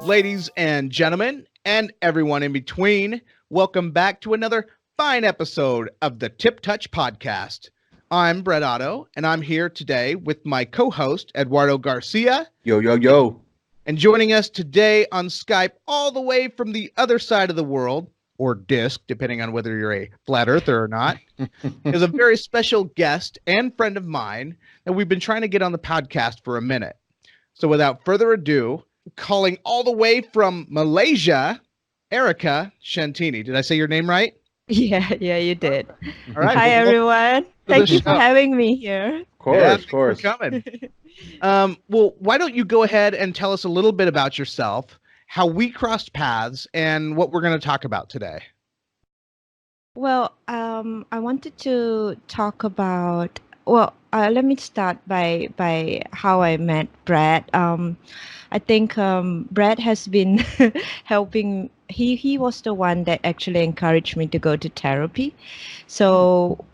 Ladies and gentlemen, and everyone in between, welcome back to another fine episode of the Tip Touch Podcast. I'm Brett Otto, and I'm here today with my co-host, Eduardo Garcia. Yo, yo, yo. And joining us today on Skype all the way from the other side of the world, or disc, depending on whether you're a flat earther or not, is a very special guest and friend of mine that we've been trying to get on the podcast for a minute. So without further ado, calling all the way from Malaysia, Erika Shantini. Did I say your name right? Yeah, you did. All right. Hi, everyone. Thank you for show. having me here. Of course. Thanks for coming. Well, why don't you go ahead and tell us a little bit about yourself, how we crossed paths, and what we're going to talk about today. Well, I wanted to talk about. Let me start by how I met Brad. I think Brad has been helping. He was the one that actually encouraged me to go to therapy. So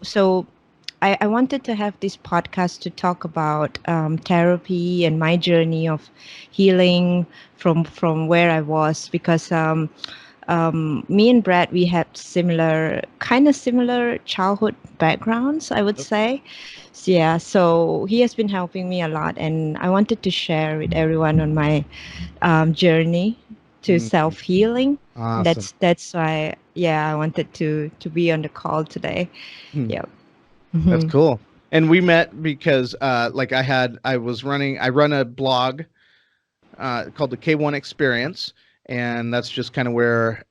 I wanted to have this podcast to talk about therapy and my journey of healing from where I was, because me and Brad, we had similar childhood backgrounds, I would say. Yeah, so he has been helping me a lot, and I wanted to share with everyone on my journey to self-healing. Awesome. That's why, I wanted to be on the call today. Yep. That's cool. And we met because I run a blog called the K1 Experience, and that's just kind of where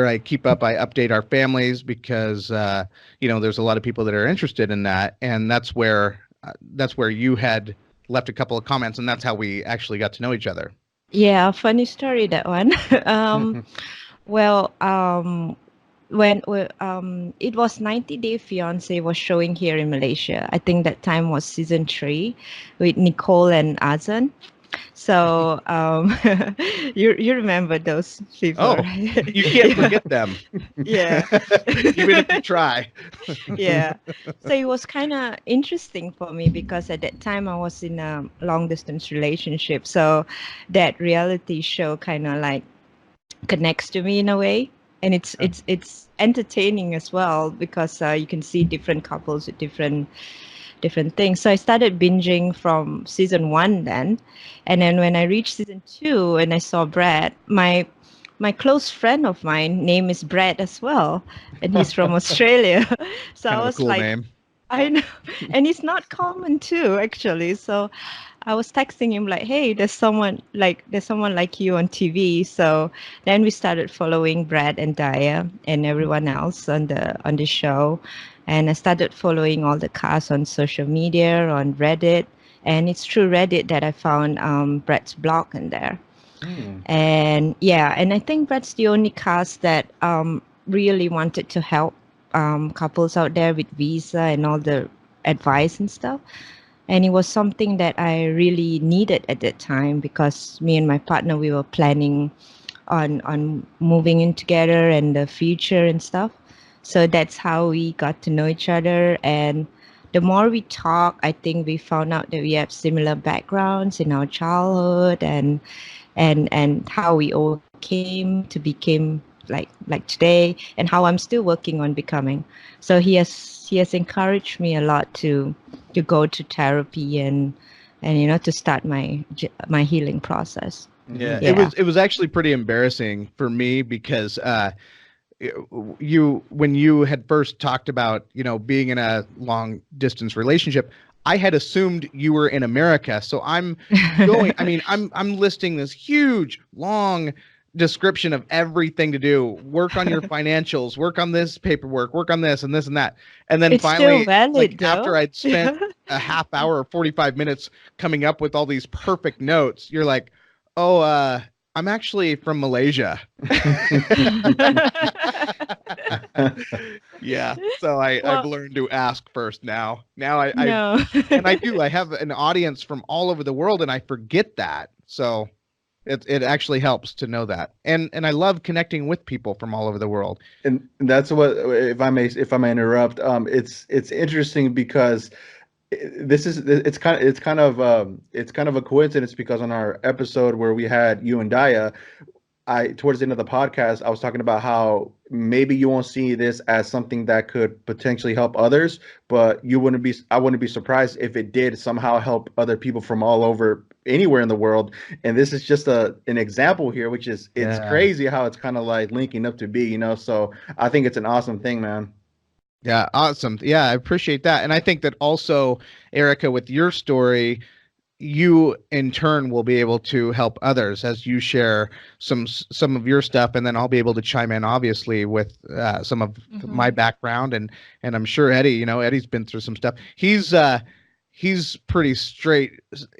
I keep up. I update our families because there's a lot of people that are interested in that, and that's where you had left a couple of comments, and that's how we actually got to know each other. Yeah, funny story, that one. When it was 90 Day Fiance was showing here in Malaysia. I think that time was season 3 with Nicole and Azan. So you remember those people? Oh, right? you can't forget them. Yeah. Even if you try. Yeah. So it was kind of interesting for me because at that time I was in a long distance relationship. So that reality show kind of like connects to me in a way. And it's entertaining as well because you can see different couples with different things. So I started binging from season 1 then, and then when I reached season 2 and I saw Brad, my close friend of mine name is Brad as well, and he's from Australia. So Kind I of a was cool like, name. I know, and it's not common too, actually. So I was texting him like, "Hey, there's someone like you on TV." So then we started following Brad and Daya and everyone else on the show, and I started following all the cast on social media, on Reddit, and it's through Reddit that I found Brad's blog in there. And I think Brad's the only cast that really wanted to help couples out there with visa and all the advice and stuff. And it was something that I really needed at that time because me and my partner, we were planning on moving in together and the future and stuff. So that's how we got to know each other. And the more we talk, I think we found out that we have similar backgrounds in our childhood and how we all came to become like today, and how I'm still working on becoming. So he has encouraged me a lot to go to therapy and to start my healing process. Yeah. It was actually pretty embarrassing for me because when you had first talked about being in a long distance relationship, I had assumed you were in America. So I'm listing this huge long description of everything to do, work on your financials, work on this paperwork, work on this and this and that. And then It's finally, still valid, after though. I'd spent a half hour or 45 minutes coming up with all these perfect notes, you're like, oh, I'm actually from Malaysia. Yeah. So I've learned to ask first now. I No. and I have an audience from all over the world and I forget that. So it actually helps to know that. And I love connecting with people from all over the world. And that's what, if I may interrupt, it's interesting because this is it's kind of a coincidence because on our episode where we had you and Daya, I towards the end of the podcast, I was talking about how maybe you won't see this as something that could potentially help others, but I wouldn't be surprised if it did somehow help other people from all over anywhere in the world. And this is just an example here, which is it's Yeah. crazy how it's kind of like linking up to be, so I think it's an awesome thing, man. Yeah, awesome. Yeah, I appreciate that. And I think that also, Erica, with your story, you in turn will be able to help others as you share some of your stuff, and then I'll be able to chime in obviously with some of my Mm-hmm. background, and I'm sure Eddie, Eddie's been through some stuff. He's pretty straight,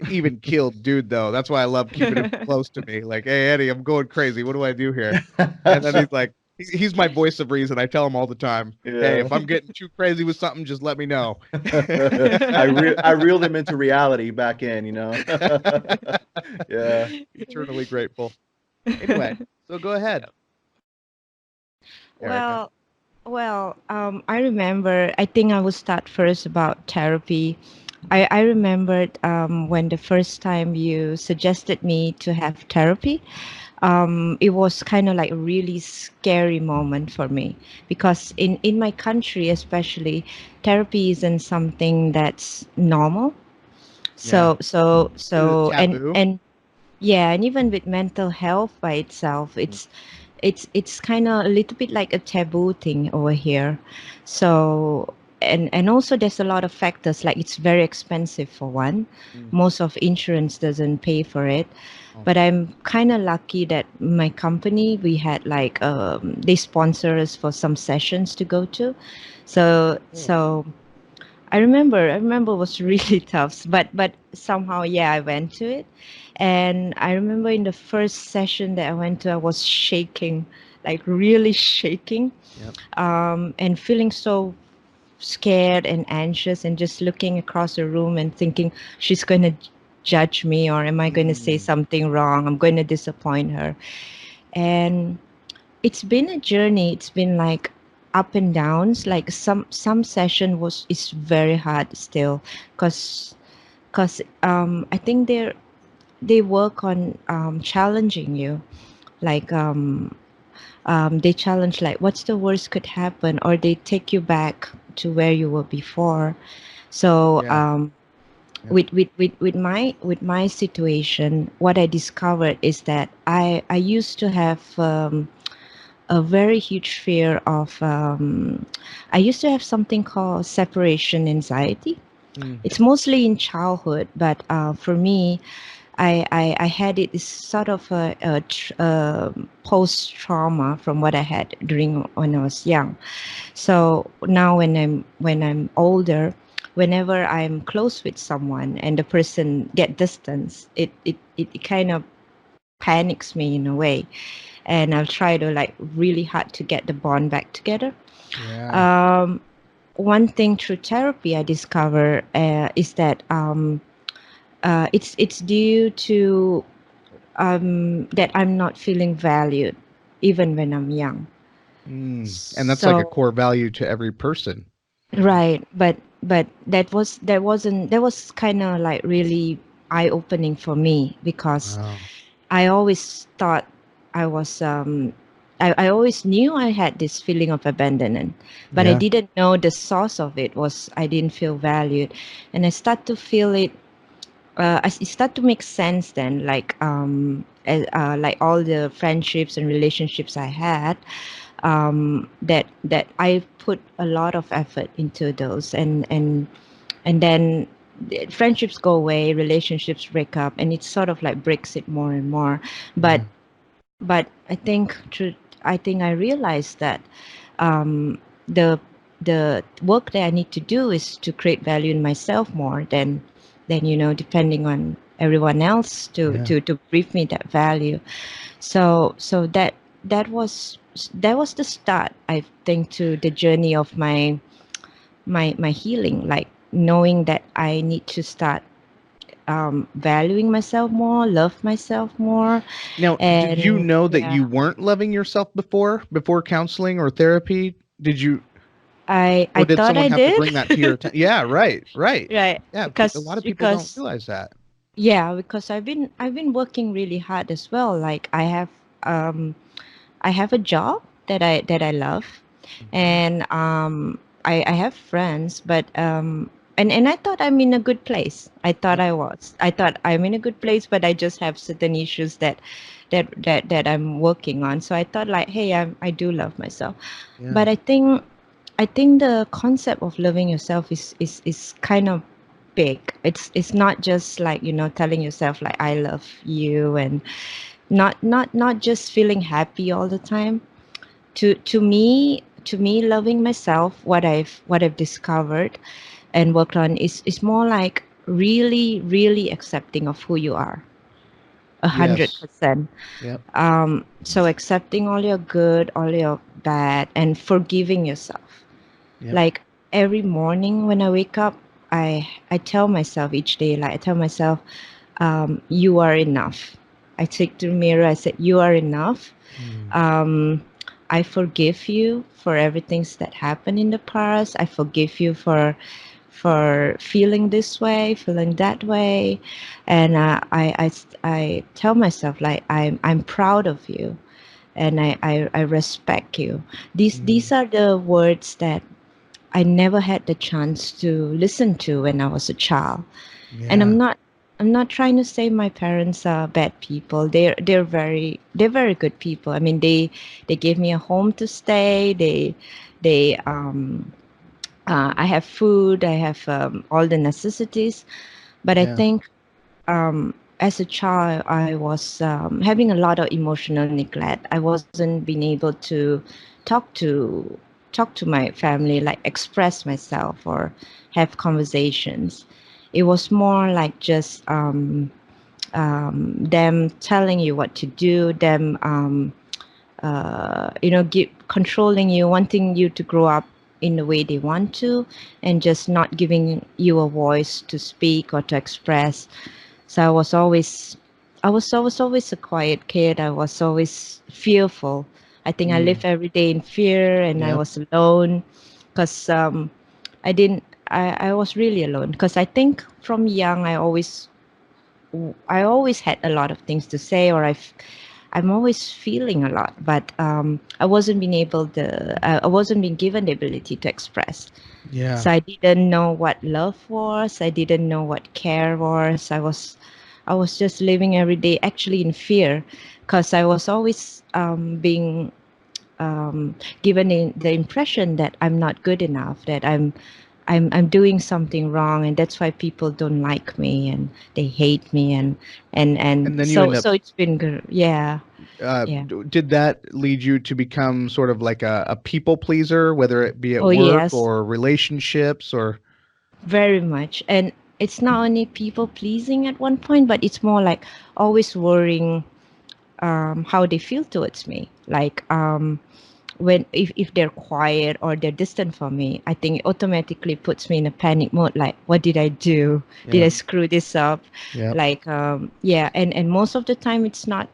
even keeled dude though. That's why I love keeping him close to me. Like, hey Eddie, I'm going crazy. What do I do here? And then he's like, he's my voice of reason. I tell him all the time, hey, Yeah. if I'm getting too crazy with something, just let me know. I reeled him into reality back in. Yeah. Eternally grateful. Anyway, so go ahead, Erica. Well, I remember, I think I will start first about therapy. I remembered when the first time you suggested me to have therapy, it was kind of like a really scary moment for me because in my country, especially, therapy isn't something that's normal. Yeah. Is it taboo? And yeah, and even with mental health by itself, it's kind of a little bit like a taboo thing over here. So and also there's a lot of factors, like it's very expensive for one. Mm. Most of insurance doesn't pay for it. Oh, But I'm kind of lucky that my company, we had like they sponsor us for some sessions to go to. So cool. I remember it was really tough, but somehow, yeah, I went to it. And I remember in the first session that I went to, I was shaking, like really shaking, Yep. and feeling so scared and anxious, and just looking across the room and thinking, she's going to judge me, or am I going to say Mm. something wrong? I'm going to disappoint her. And it's been a journey. It's been like up and downs. Like some session was is very hard still, because I think they work on challenging you. Like they challenge, like, what's the worst could happen, or they take you back to where you were before. So Yeah. Yep. with my situation, what I discovered is that I used to have a very huge fear of I used to have something called separation anxiety. Mm. It's mostly in childhood, but for me, I had it is sort of a post trauma from what I had during when I was young. So now when I'm older, whenever I'm close with someone and the person get distance, it kind of panics me in a way, and I'll try to like really hard to get the bond back together. Yeah. Um, One thing through therapy I discover is that it's due to that I'm not feeling valued even when I'm young. Mm. And that's like a So core value to every person. right, but that was kind of like really eye opening for me, because Wow. I always thought I was I always knew I had this feeling of abandonment, but I Yeah. didn't know the source of it was I didn't feel valued. And I start to feel it, it start to make sense then, like all the friendships and relationships I had, that I put a lot of effort into those, and then the friendships go away, relationships break up, and it sort of like breaks it more and more. But Yeah. but I think I realized that um, the the work that I need to do is to create value in myself more than depending on everyone else to Yeah. to to brief me that value. So that was the start, I think, to the journey of my healing, like knowing that I need to start valuing myself more, love myself more. Now, did you And know that yeah, you weren't loving yourself before counseling or therapy? Did you? I Or did thought someone I have to did. bring that to your attention? Yeah, right, right. Right. Yeah, a lot Because of people don't because realize that. yeah, because I've been working really hard as well. Like um I have a job that I love, Mhm. and I have friends, but and I thought I'm in a good place. I thought Yep. I was. I thought I'm in a good place, but I just have certain issues that I'm working on. So I thought like, hey, I do love myself, Yeah. but I think the concept of loving yourself is kind of big. It's not just like, telling yourself like I love you, and not just feeling happy all the time. To me loving myself, what I've discovered and worked on is more like really really accepting of who you are, a hundred Yes. percent. Yep. So accepting all your good, all your bad, and forgiving yourself. Yep. Like every morning when I wake up, I tell myself each day, like I tell myself, you are enough. I take to the mirror, I said, you are enough. Mm. um, I forgive you for everything that happened in the past. I forgive you for feeling this way, feeling that way, and I tell myself like I'm proud of you, and I respect you. These Mm. are the words that I never had the chance to listen to when I was a child. And Yeah. I'm not trying to say my parents are bad people. They're very good people. I mean, they gave me a home to stay. I have food. I have all the necessities. But I Yeah. think as a child, I was having a lot of emotional neglect. I wasn't being able to talk to talk to my family, like express myself or have conversations. It was more like just them telling you what to do, them controlling you, wanting you to grow up in the way they want to, and just not giving you a voice to speak or to express. So I was always a quiet kid. I was always fearful. I think I Mm. lived every day in fear, and I Yep. was alone because I didn't. I was really alone because I think from young I always had a lot of things to say, or I'm always feeling a lot, but I wasn't being able to. I wasn't being given the ability to express. Yeah. So I didn't know what love was. I didn't know what care was. I was just living every day actually in fear, because I was always being given the impression that I'm not good enough, that I'm doing something wrong, and that's why people don't like me and they hate me, and And then you so end up so it's been good. Yeah, yeah. did that lead you to become sort of like a people pleaser, whether it be at Oh work yes, or relationships or very much. And it's not only people pleasing at one point, but it's more like always worrying how they feel towards me. Like when if they're quiet or they're distant from me, I think it automatically puts me in a panic mode. Like, what did I do? Did yeah. I screw this up? Yep. Like, yeah. And most of the time, it's not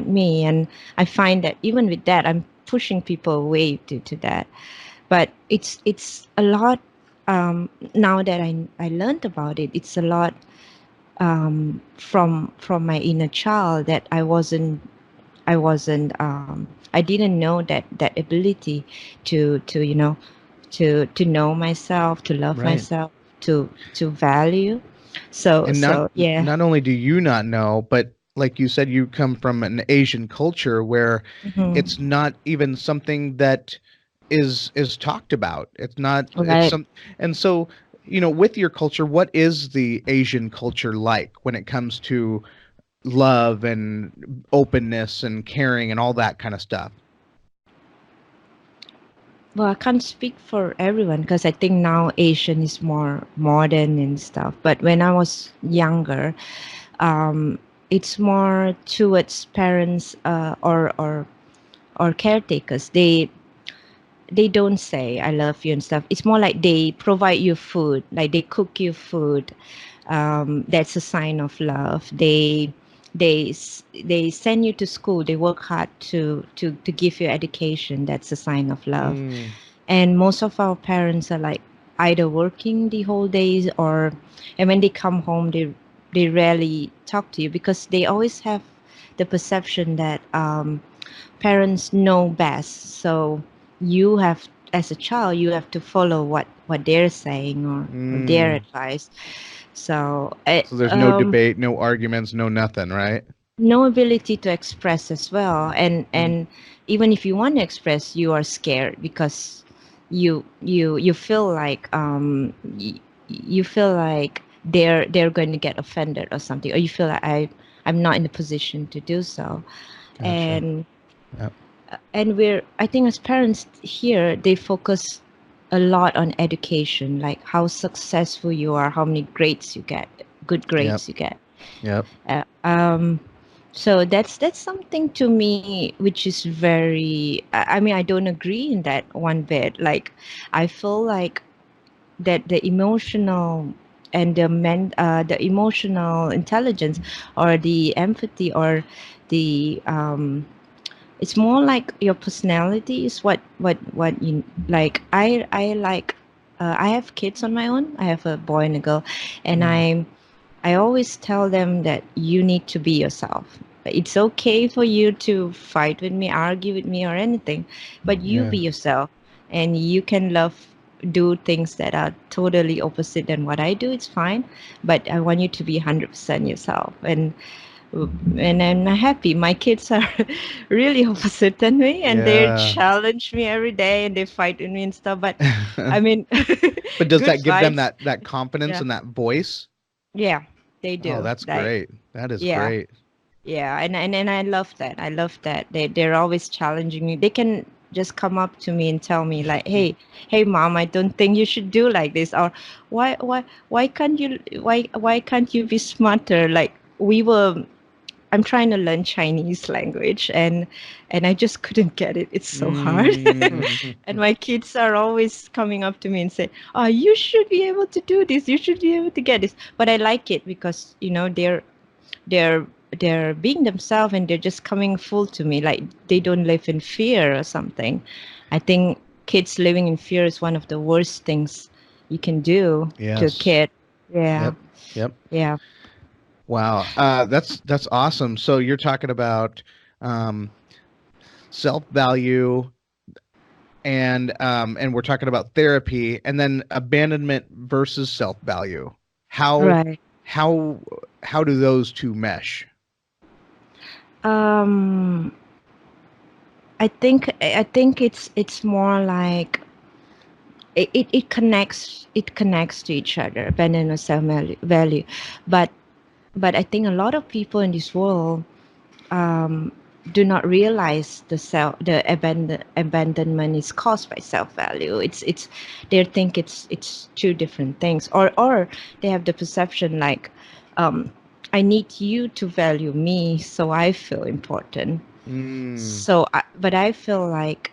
me. And I find that even with that, I'm pushing people away due to that. But it's a lot. Now that I learned about it, it's a lot from my inner child that I didn't know that ability to know myself, to love Right. myself, to value. So And so yeah. not only do you not know, but like you said, you come from an Asian culture where Mhm. it's not even something that is talked about. It's not it's Right. some and so, with your culture, what is the Asian culture like when it comes to love and openness and caring and all that kind of stuff? Well, I can't speak for everyone because I think now Asian is more modern and stuff. But when I was younger, um, it's more towards parents or caretakers. They don't say I love you and stuff. It's more like they provide you food, like they cook you food. That's a sign of love. They send you to school. They work hard to give you education. That's a sign of love. Mm. and most of our parents are like either working the whole days, or and when they come home they rarely talk to you because they always have the perception that parents know best. So you have, as a child, you have to follow what they're saying, or their Mm. advice. So So there's no debate, no arguments, no nothing, right? no ability to express as well, Mm. and even if you want to express, you are scared because you feel like you feel like they're going to get offended or something, or you feel like I'm not in a position to do so. Gotcha. and Yep. and we're, I think, as parents here, they focus a lot on education, like how successful you are, how many grades you get, good Yep. grades you get. Yep. uh, um so that's something to me which is very, I mean, I don't agree in that one bit. Like, I feel like that the emotional and the emotional intelligence, or the empathy, or the it's more like your personality is what you like. I like, I have kids on my own. I have a boy and a girl, and Mm. I always tell them that you need to be yourself. It's okay for you to fight with me, argue with me, or anything, but you Yeah. be yourself, and you can do things that are totally opposite than what I do. It's fine, but I want you to be 100% yourself. And I'm happy. My kids are really opposite than me, and they Yeah. challenge me every day, and they fight with me and stuff. But I mean, But does good that give them fights. that confidence Yeah, and that voice? yeah, they Oh, do. that's Like, great. That is yeah, great. yeah, and I love that. I love that they're always challenging me. They can just come up to me and tell me like, hey, mom, I don't think you should do like this, or why can't you, why can't you be smarter? Like, I'm trying to learn Chinese language, and I just couldn't get it. It's so hard. Mm. And my kids are always coming up to me and say, "Oh, you should be able to do this. You should be able to get this." But I like it because, they're they're being themselves, and they're just coming full to me, like they don't live in fear or something. I think kids living in fear is one of the worst things you can do to a Yes. kid. Yeah, Yep. Yep. yeah, Wow. That's awesome. So you're talking about um, self-value, and we're talking about therapy, and then abandonment versus self-value. How right. how how do those two mesh? um I think it's more like it connects to each other, abandon or self value. But I think a lot of people in this world um, do not realize the abandonment is caused by self value. It's they think it's two different things, or they have the perception like, um, I need you to value me so I feel important. Mm. But I feel like,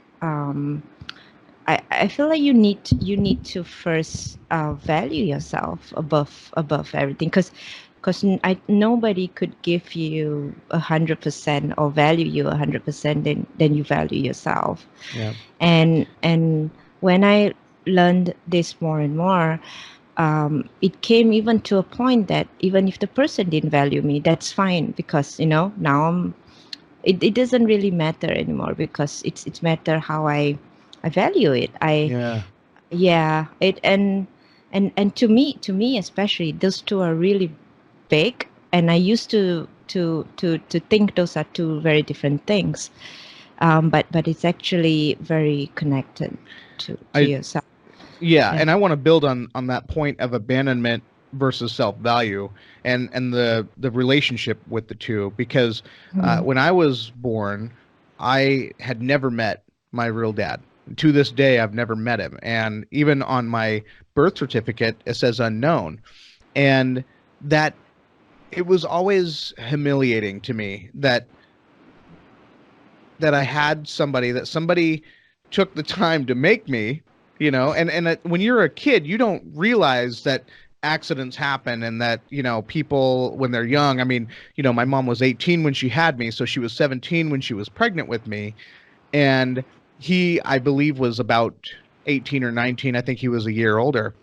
I feel like you need to first value yourself above everything, because nobody could give you 100% or value you 100% than you value yourself. Yeah. And when I learned this more and more, it came even to a point that even if the person didn't value me, that's fine, because now it doesn't really matter anymore, because it's matter how I value it. Yeah. Yeah, it and to me especially, those two are really big, and I used to think those are two very different things. But it's actually very connected to I yourself. Yeah, Yeah. and I want to build on that point of abandonment versus self-value, and the relationship with the two, because Mhm. when I was born, I had never met my real dad. To this day, I've never met him, and even on my birth certificate, it says unknown. And that it was always humiliating to me that I had somebody took the time to make me, and when you're a kid, you don't realize that accidents happen, and that, people when they're young, I mean, my mom was 18 when she had me, so she was 17 when she was pregnant with me, and he, I believe, was about 18 or 19. I think he was a year older.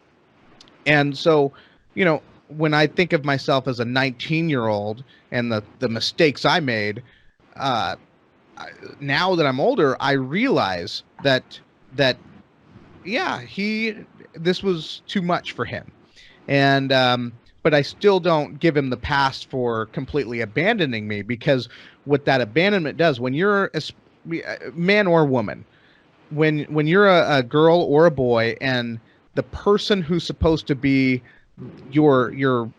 And so, you know, when I think of myself as a 19-year-old and the mistakes I made, uh, now that I'm older, I realize that yeah, this was too much for him. And but I still don't give him the pass for completely abandoning me, because what that abandonment does, when you're a man or woman, when you're a girl or a boy, and the person who's supposed to be your your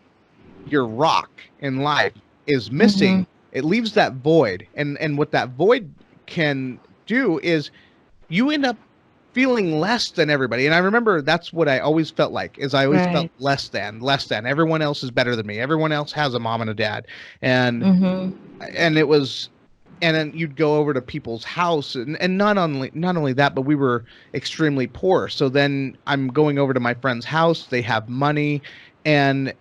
your rock in life is Mm-hmm. missing, it leaves that void. And what that void can do is you end up feeling less than everybody. And I remember that's what I always felt like, is I always felt Right. less than everyone else is better than me. Everyone else has a mom and a dad. And Mm-hmm. it was, and then you'd go over to people's house, and not only that, but we were extremely poor. So then I'm going over to my friend's house, they have money, and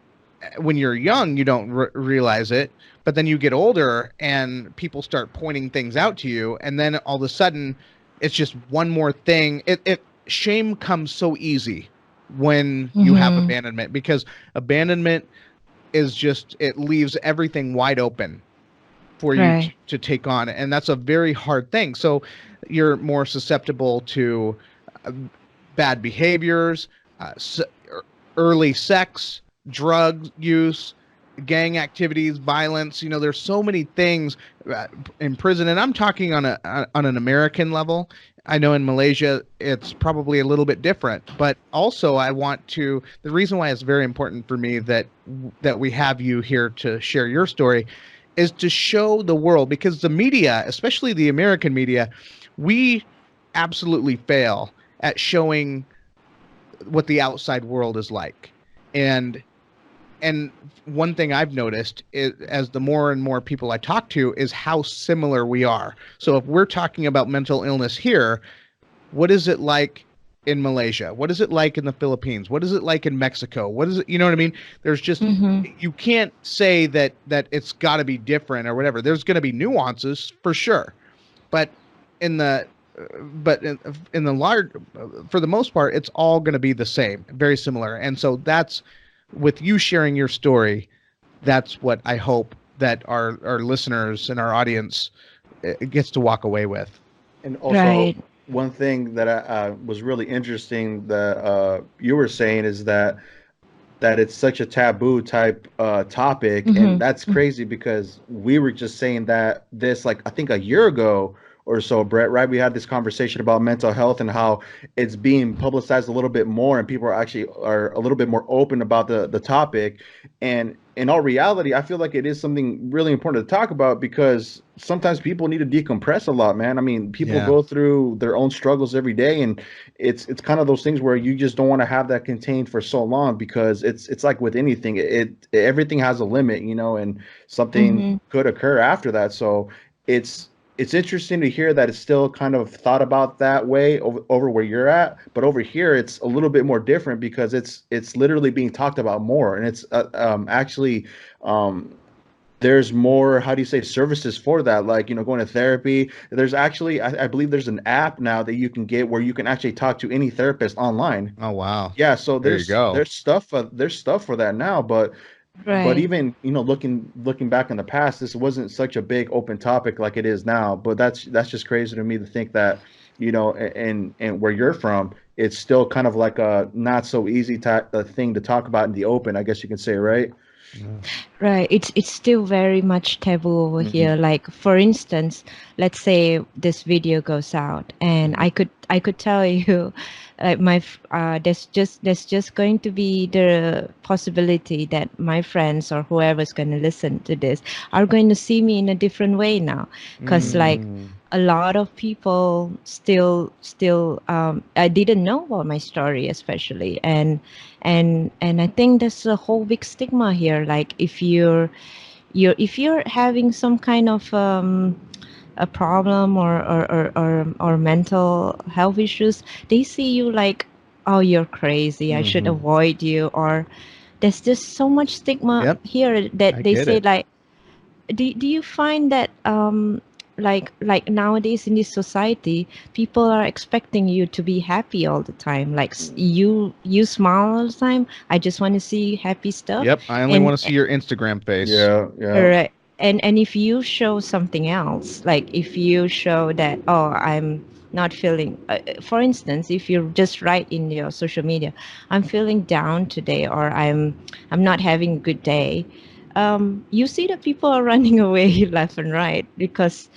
when you're young you don't realize it, but then you get older and people start pointing things out to you, and then all of a sudden it's just one more thing. It shame comes so easy when you have Mm-hmm. abandonment, because abandonment is just, it leaves everything wide open for you Right. to take on, and that's a very hard thing. So you're more susceptible to uh, bad behaviors, early sex, drug use, gang activities, violence. You know, there's so many things in prison, and I'm talking on an American level. I know in Malaysia it's probably a little bit different, but also I want to. The reason why it's very important for me that we have you here to share your story is to show the world, because the media, especially the American media, we absolutely fail at showing what the outside world is like. And and one thing I've noticed is, as the more and more people I talk to, is how similar we are. So if we're talking about mental illness here, what is it like in Malaysia? What is it like in the Philippines? What is it like in Mexico? What is it, you know what I mean? There's just, Mm-hmm. you can't say that it's got to be different or whatever. There's going to be nuances for sure, but in the in the large, for the most part, it's all going to be the same, very similar. And so that's, with you sharing your story, that's what I hope that our listeners and our audience gets to walk away with. And also, Right. one thing that was really interesting that you were saying is that it's such a taboo type topic, and that's Mm-hmm. crazy because we were just saying that this, like, I think a year ago or so, Brett, right? We had this conversation about mental health and how it's being publicized a little bit more, and people are a little bit more open about the topic. And in all reality, I feel like it is something really important to talk about because sometimes people need to decompress a lot, man. I mean, people Yeah. go through their own struggles every day, and it's kind of those things where you just don't want to have that contained for so long because it's like with anything, everything has a limit, you know, and something Mm-hmm. could occur after that. So it's it's interesting to hear that it's still kind of thought about that way over where you're at, but over here it's a little bit more different because it's literally being talked about more, and it's actually um, there's more, how do you say, services for that, like, you know, going to therapy. There's actually, I believe there's an app now that you can get where you can actually talk to any therapist online. Oh wow. Yeah, so There you go. there's stuff for that now, but Right. even, you know, looking back in the past, this wasn't such a big open topic like it is now. But that's just crazy to me to think that, you know, and where you're from, it's still kind of like a not so easy a thing to talk about in the open, I guess you can say, right? Yeah. Right. It's still very much taboo over Hmm. here. Like for instance, let's say this video goes out, and Hmm. I could tell you, like there's just going to be the possibility that my friends or whoever's going to listen to this are going to see me in a different way now, because Hmm. like Mm. a lot of people still I didn't know about my story, especially, and I think there's a whole big stigma here. Like if you're having some kind of a problem or mental health issues, they see you like, oh, you're crazy, I should Hmm. avoid you. Or there's just so much stigma Yep. here that I they get say it. like, do you find that like nowadays in this society, people are expecting you to be happy all the time. Like you smile all the time. I just want to see happy stuff. Yep. I only And want to see your Instagram face. Yeah, yeah. right. And if you show something else, like if you show that, oh, I'm not feeling, for instance, if you just write in your social media, I'm feeling down today, or I'm not having a good day, you see that people are running away left and right because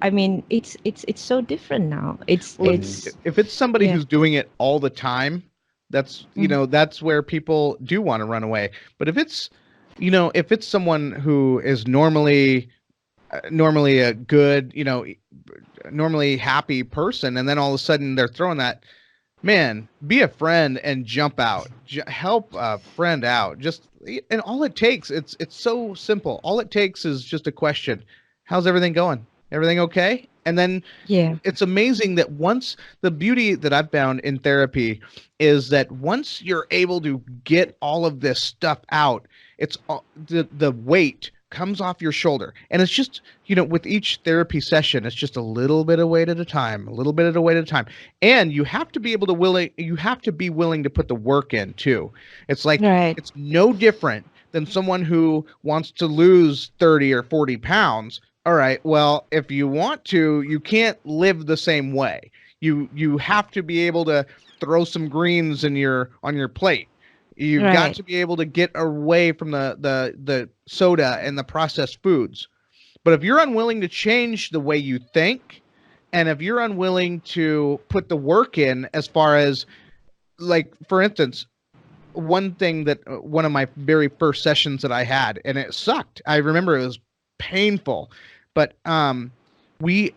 I mean, it's so different now. Well, Mhm. if it's somebody Yeah. who's doing it all the time, that's, Mhm. that's where people do want to run away. But if it's someone who is normally a good, normally happy person, and then all of a sudden they're throwing that, man, be a friend and jump out. Help a friend out. And all it takes, it's so simple. All it takes is just a question. How's everything going? Everything okay? And then Yeah. it's amazing that once the beauty that I've found in therapy is that once you're able to get all of this stuff out, the weight comes off your shoulder. And it's just, with each therapy session, it's just a little bit of weight at a time, a little bit of weight at a time. And you have to be willing to put the work in too. It's like Right. it's no different than someone who wants to lose 30 or 40 pounds. All right, well, if you want to, you can't live the same way. You have to be able to throw some greens in your on your plate. You've got Right. to be able to get away from the soda and the processed foods. But if you're unwilling to change the way you think, and if you're unwilling to put the work in, as far as, like, for instance, one thing that one of my very first sessions that I had, and it sucked. I remember it was painful, but we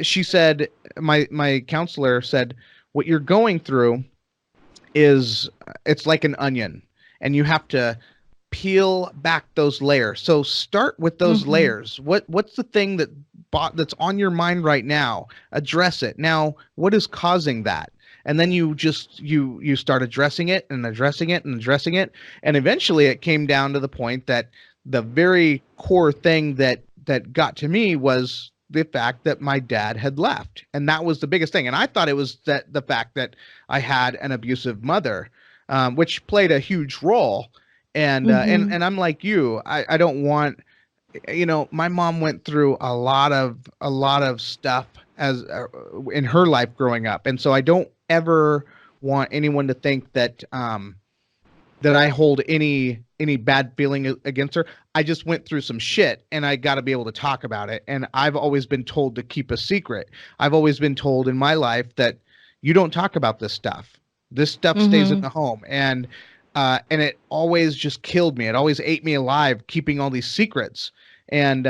she said, my counselor said, what you're going through is, it's like an onion, and you have to peel back those layers. So start with those Mm-hmm. layers. What's the thing that's on your mind right now? Address it. Now, what is causing that? And then you start addressing it and addressing it and addressing it, and eventually it came down to the point that the very core thing that got to me was the fact that my dad had left, and that was the biggest thing. And I thought it was that the fact that I had an abusive mother, which played a huge role. And Mm-hmm. I'm like you. I don't want, my mom went through a lot of stuff as in her life growing up, and so I don't ever want anyone to think that I hold any bad feeling against her. I just went through some shit, and I got to be able to talk about it. And I've always been told to keep a secret. I've always been told in my life that you don't talk about this stuff. This stuff stays in Mm-hmm. the home, and it always just killed me. It always ate me alive, keeping all these secrets. And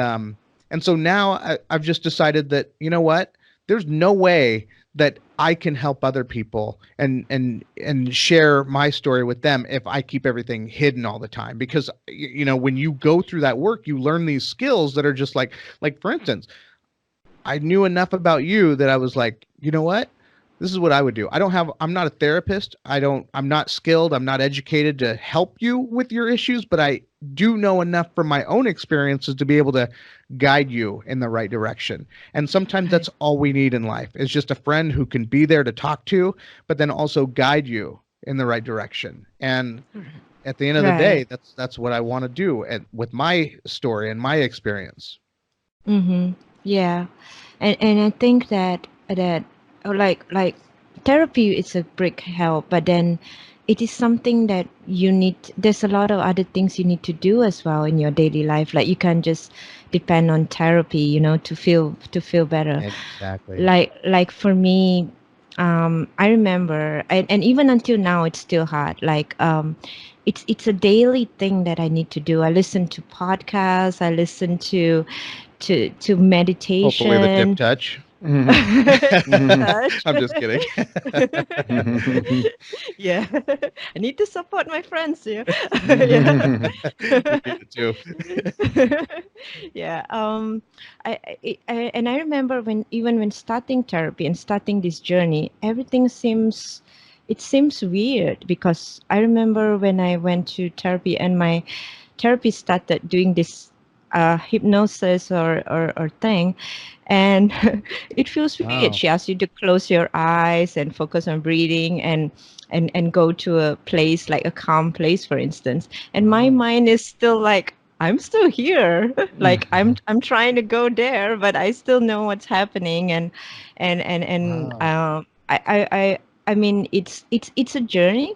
so now I've just decided that, you know what? There's no way that I can help other people and share my story with them if I keep everything hidden all the time. Because when you go through that work, you learn these skills that are just like, for instance, I knew enough about you that I was like, you know what? This is what I would do. I'm not a therapist. I'm not skilled. I'm not educated to help you with your issues, but I do know enough from my own experiences to be able to guide you in the right direction. And sometimes Right. that's all we need in life is just a friend who can be there to talk to, but then also guide you in the right direction. And at the end of the Right. day, that's what I want to do with my story and my experience. Mm-hmm. Yeah. And I think that like therapy is a great help, but then it is something that you need. There's a lot of other things you need to do as well in your daily life. Like you can't just depend on therapy, to feel better. Exactly. Like for me, I remember, and even until now it's still hard. Like it's a daily thing that I need to do. I listen to podcasts, I listen to Hopefully the tip meditation. touch. Mhm. Mhm. Touch. I'm just kidding. Yeah. I need to support my friends, yeah. Yeah. Mhm. We need it too. Yeah. And I remember when starting therapy and starting this journey, everything seems weird because I remember when I went to therapy and my therapist started doing this. hypnosis or thing, and it feels weird. Wow. She asks you to close your eyes and focus on breathing and go to a place like a calm place, for instance. And my Wow. mind is still like, I'm still here. Like I'm trying to go there, but I still know what's happening. And Wow. I mean, it's a journey.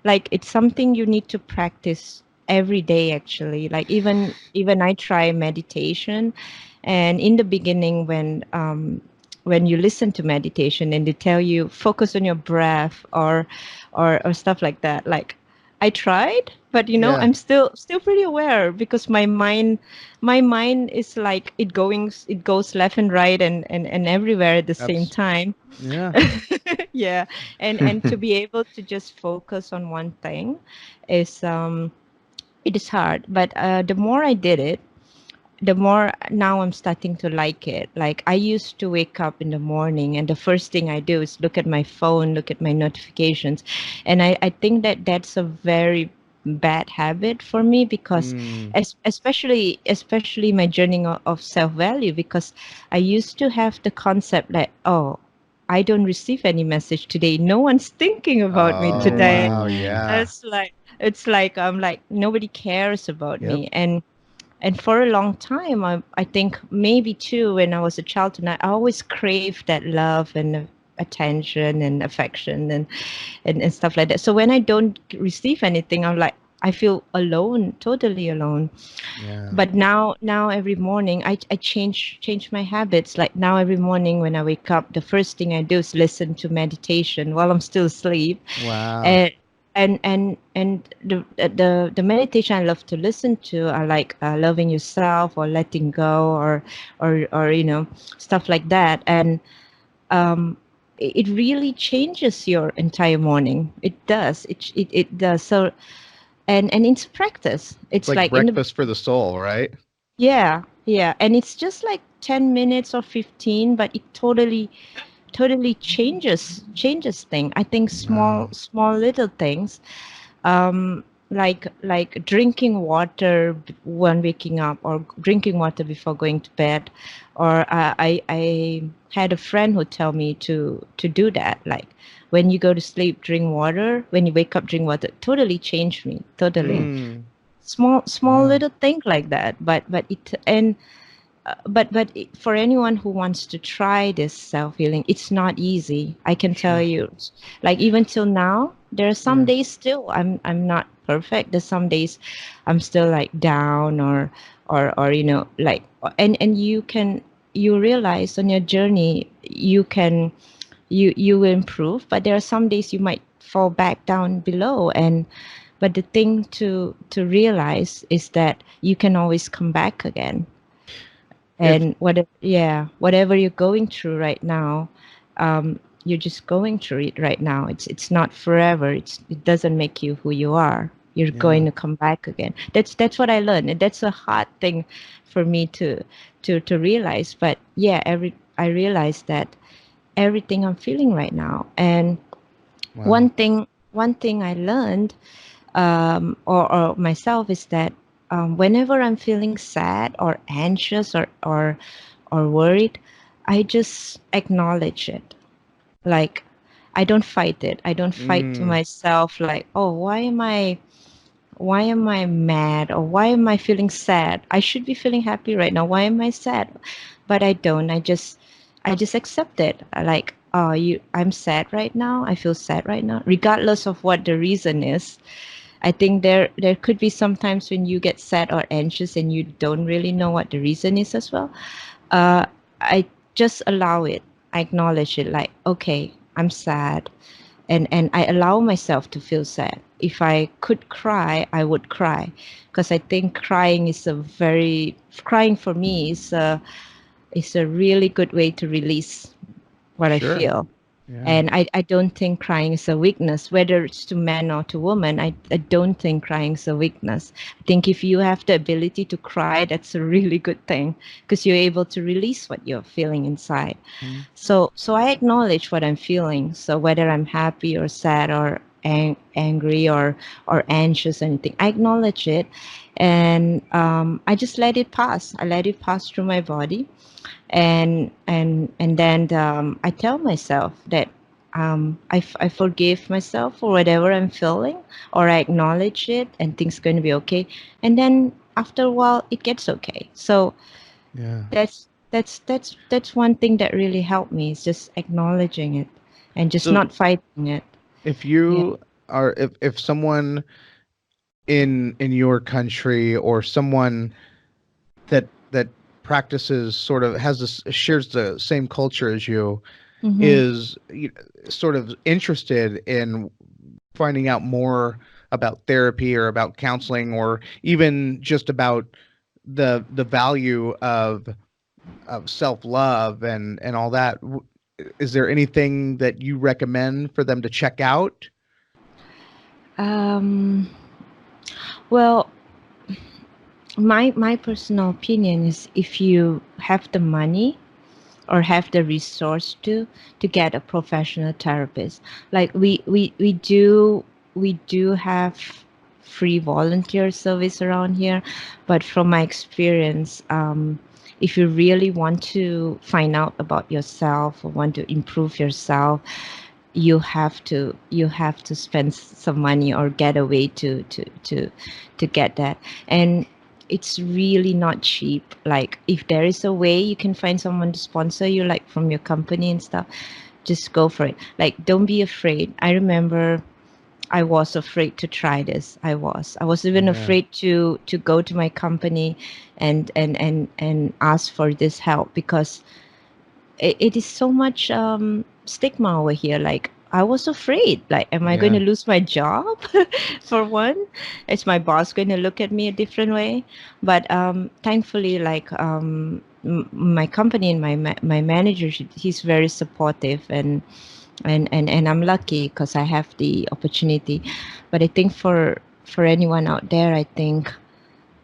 Like it's something you need to practice every day, actually. Like even I try meditation, and in the beginning, when you listen to meditation and they tell you focus on your breath or stuff like that, like I tried, but Yeah. I'm still pretty aware, because my mind is like it goes left and right and everywhere at the same Abs- time. yeah. Yeah, and to be able to just focus on one thing is it is hard, but the more I did it, the more now I'm starting to like it. Like I used to wake up in the morning and the first thing I do is look at my phone, look at my notifications. And I think that that's a very bad habit for me, because Mm. especially my journey of self-value, because I used to have the concept that, oh, I don't receive any message today. No one's thinking about me Oh, today. wow. Mm. Yeah. It's like I'm like nobody cares about Yep. me. And for a long time, I think maybe too, when I was a child, and I always craved that love and attention and affection and stuff like that. So when I don't receive anything, I'm like, I feel alone, totally alone. Yeah. But now every morning, I change my habits. Like now every morning when I wake up, the first thing I do is listen to meditation while I'm still asleep. Wow. And the meditation I love to listen to are like loving yourself or letting go or stuff like that. And it really changes your entire morning. It does. It does. So and it's practice. It's It's like like in the breakfast for the soul, right? yeah, and it's just like 10 minutes or 15, but it totally changes thing. I think small Wow. small little things, like drinking water when waking up, or drinking water before going to bed, or I had a friend who tell me to do that, like when you go to sleep drink water, when you wake up drink water. Totally changed me, totally. Mm. Small Wow. little thing like that, but it and for anyone who wants to try this self healing, it's not easy. I can tell Sure. you, like even till now, there are some Yeah. days still I'm not perfect. There's some days I'm still like down or like, and you realize on your journey you will improve, but there are some days you might fall back down below. And but the thing to realize is that you can always come back again. If And whatever you're going through right now, you're just going through it right now. It's not forever. It doesn't make you who you are. You're yeah. going to come back again. That's what I learned, and that's a hard thing for me to realize. But yeah, I realized that everything I'm feeling right now. And Wow. one thing I learned, or myself, is that whenever I'm feeling sad or anxious or worried, I just acknowledge it. Like I don't fight it. I don't fight to Mm. myself like, oh, why am I mad, or why am I feeling sad? I should be feeling happy right now. Why am I sad? But I don't. I just accept it. Like, oh, I'm sad right now. I feel sad right now, regardless of what the reason is. I think there could be sometimes when you get sad or anxious and you don't really know what the reason is as well. I just allow it. I acknowledge it. Like, okay, I'm sad, and I allow myself to feel sad. If I could cry, I would cry, because I think crying for me is a really good way to release what I Sure. feel. Yeah. And I don't think crying is a weakness, whether it's to man or to woman. I don't think crying is a weakness. I think if you have the ability to cry, that's a really good thing, because you're able to release what you're feeling inside. Mm. So I acknowledge what I'm feeling. So whether I'm happy or sad angry or anxious or anything. I acknowledge it, and I just let it pass. I let it pass through my body, and then I tell myself that I forgive myself for whatever I'm feeling, or I acknowledge it, and things going to be okay. And then after a while, it gets okay. So Yeah. that's one thing that really helped me, is just acknowledging it and just So not fighting it. if Yeah. you are, if someone in your country, or someone that practices, sort of has this, shares the same culture as you, Mm-hmm. is sort of interested in finding out more about therapy, or about counseling, or even just about the value of self-love and all that, is there anything that you recommend for them to check out? Um, well, my personal opinion is, if you have the money or have the resource to get a professional therapist, like we do have free volunteer service around here, but from my experience, if you really want to find out about yourself or want to improve yourself, you have to spend some money or get a way to get that. And it's really not cheap. Like, if there is a way you can find someone to sponsor you, like from your company and stuff, just go for it. Like, don't be afraid. I remember I was afraid to try this. I was even Yeah. afraid to go to my company and ask for this help, because it is so much stigma over here. Like, I was afraid, like, am I going Yeah. to lose my job? For one, is my boss going to look at me a different way? But thankfully, like, my company and my manager, he's very supportive, and I'm lucky because I have the opportunity. But I think for anyone out there, I think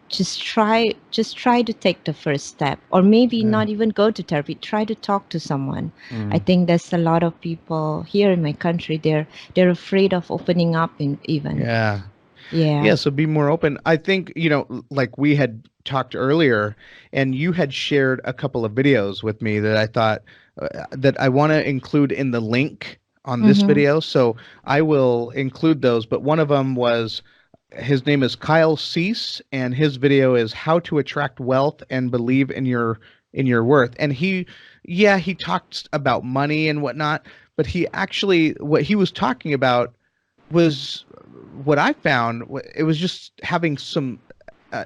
just try to take the first step, or maybe Yeah. not even go to therapy. Try to talk to someone. I Mm. think there's a lot of people here in my country, they're afraid of opening up, in even. Yeah. Yeah. Yeah, so be more open. I think, like we had talked earlier, and you had shared a couple of videos with me that I thought, that I want to include in the link on this Mm-hmm. video. So I will include those. But one of them was, his name is Kyle Cease, and his video is how to attract wealth and believe in your worth. And he talks about money and whatnot, but he actually, what he was talking about was, what I found, it was just having some,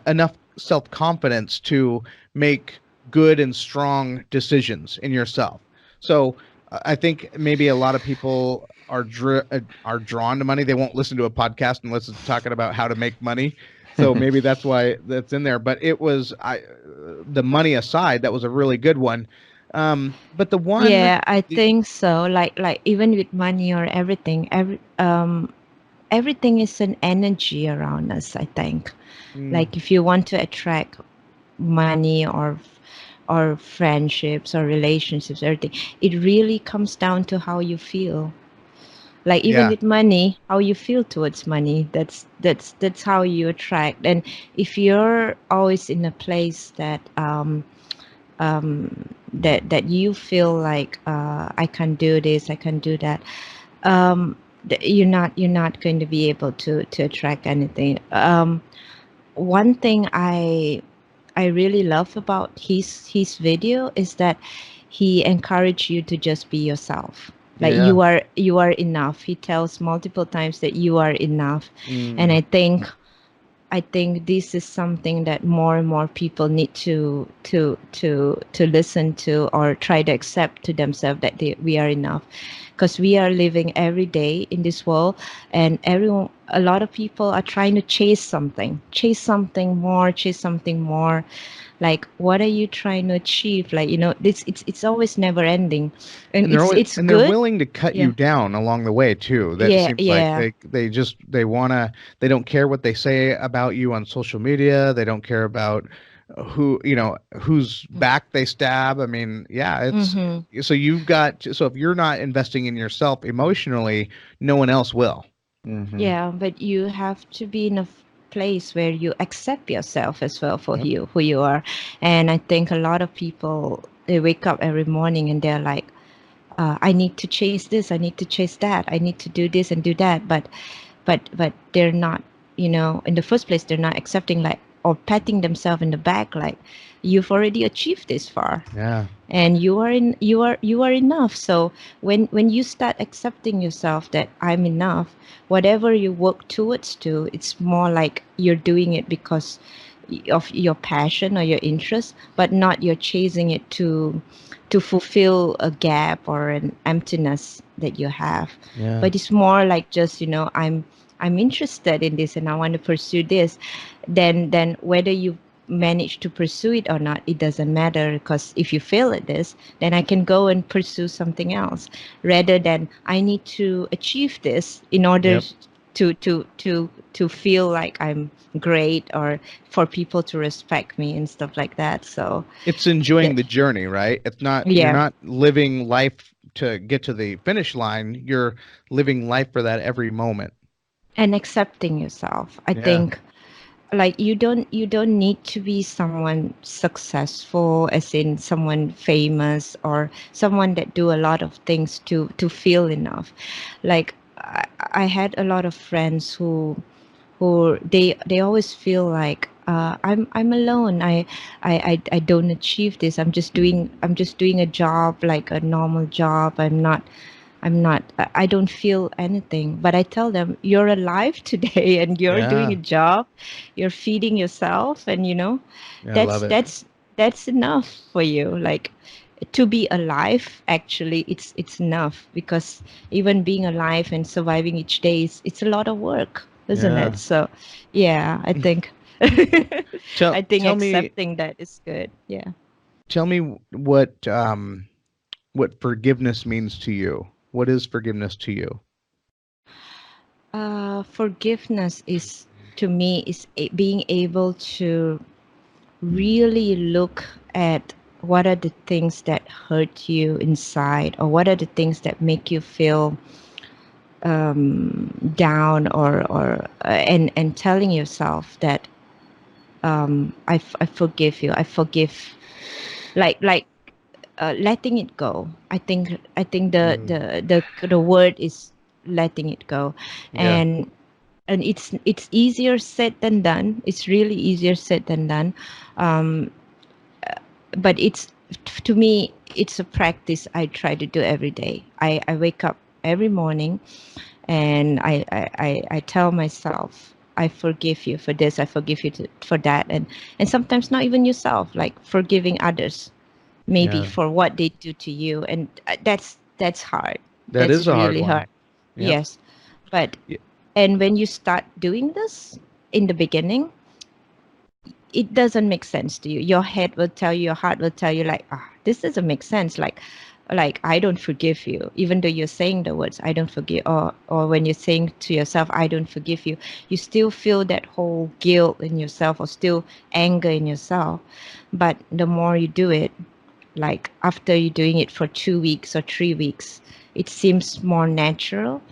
enough self confidence to make good and strong decisions in yourself. So I think maybe a lot of people are drawn to money. They won't listen to a podcast unless it's talking about how to make money. So maybe that's why that's in there. But it was, the money aside, that was a really good one. But the one, Yeah, I the, think so. Like even with money or everything, everything is an energy around us, I think. mm, Like, if you want to attract money or friendships or relationships, everything, it really comes down to how you feel. Like, even yeah, with money, how you feel towards money, that's how you attract. And if you're always in a place that you feel like, I can do this, I can do that, you're not going to be able to attract anything. One thing I really love about his video is that he encouraged you to just be yourself. Like, Yeah. you are enough. He tells multiple times that you are enough. And mm, I think this is something that more and more people need to listen to, or try to accept to themselves, that we are enough, because we are living every day in this world, and a lot of people are trying to chase something more, chase something more. Like, what are you trying to achieve? Like, this it's always never ending, and and it's they're good. willing to cut Yeah, you down along the way too. That yeah, seems like yeah. they wanna, they don't care what they say about you on social media. They don't care about whose back they stab. I mean, yeah, it's, Mm-hmm. so you've got so if you're not investing in yourself emotionally, no one else will. Mm-hmm. Yeah, but you have to be in a place where you accept yourself as well for Yep. you, who you are. And I think a lot of people, they wake up every morning and they're like, I need to chase this, I need to chase that, I need to do this and do that. But they're not, in the first place, they're not accepting, like, or patting themselves in the back, like, you've already achieved this far, Yeah. and you are enough. So when you start accepting yourself that I'm enough, whatever you work towards to, it's more like you're doing it because of your passion or your interest, but not you're chasing it to fulfill a gap or an emptiness that you have. Yeah. But it's more like just, I'm interested in this and I want to pursue this. Then whether you manage to pursue it or not, it doesn't matter, because if you fail at this, then I can go and pursue something else, rather than I need to achieve this in order Yep. to feel like I'm great, or for people to respect me and stuff like that. So It's enjoying that, the journey, right? It's not, you're yeah, not living life to get to the finish line. You're living life for that every moment. and accepting yourself, I Yeah. think. Like, you don't need to be someone successful, as in someone famous or someone that do a lot of things to feel enough. Like, I had a lot of friends who they always feel like, I'm alone. I don't achieve this. I'm just doing a job, like a normal job. I don't feel anything. But I tell them, you're alive today and you're doing Yeah. a job, you're feeding yourself, and Yeah. I that's love it. that's that's enough for you. Like, to be alive, actually, it's enough, because even being alive and surviving each day is, it's a lot of work, isn't it? Yeah. So yeah, I think Tell I think tell me accepting that is good. Yeah. tell me what forgiveness means to you. What is forgiveness to you? Forgiveness is, to me, is being able to really look at what are the things that hurt you inside, or what are the things that make you feel down, and telling yourself that, I forgive you, I forgive, like letting it go. I think the Mm. the the word is letting it go. Yeah. And it's easier said than done. It's really easier said than done. um, but to me, it's a practice I try to do every day. I wake up every morning, and I tell myself, I forgive you for this, I forgive you for that. And sometimes not even yourself, like forgiving others, maybe Yeah. for what they do to you. And that's hard. That That's is a hard really hard. one. Yep. Yes. But Y- and when you start doing this in the beginning, it doesn't make sense to you. Your head will tell you, your heart will tell you, like, this doesn't make sense. Like, I don't forgive you, even though you're saying the words, I don't forgive, or when you're saying to yourself, I don't forgive you, you still feel that whole guilt in yourself, or still anger in yourself. But the more you do it, like after you're doing it for 2 weeks or 3 weeks, it seems more natural,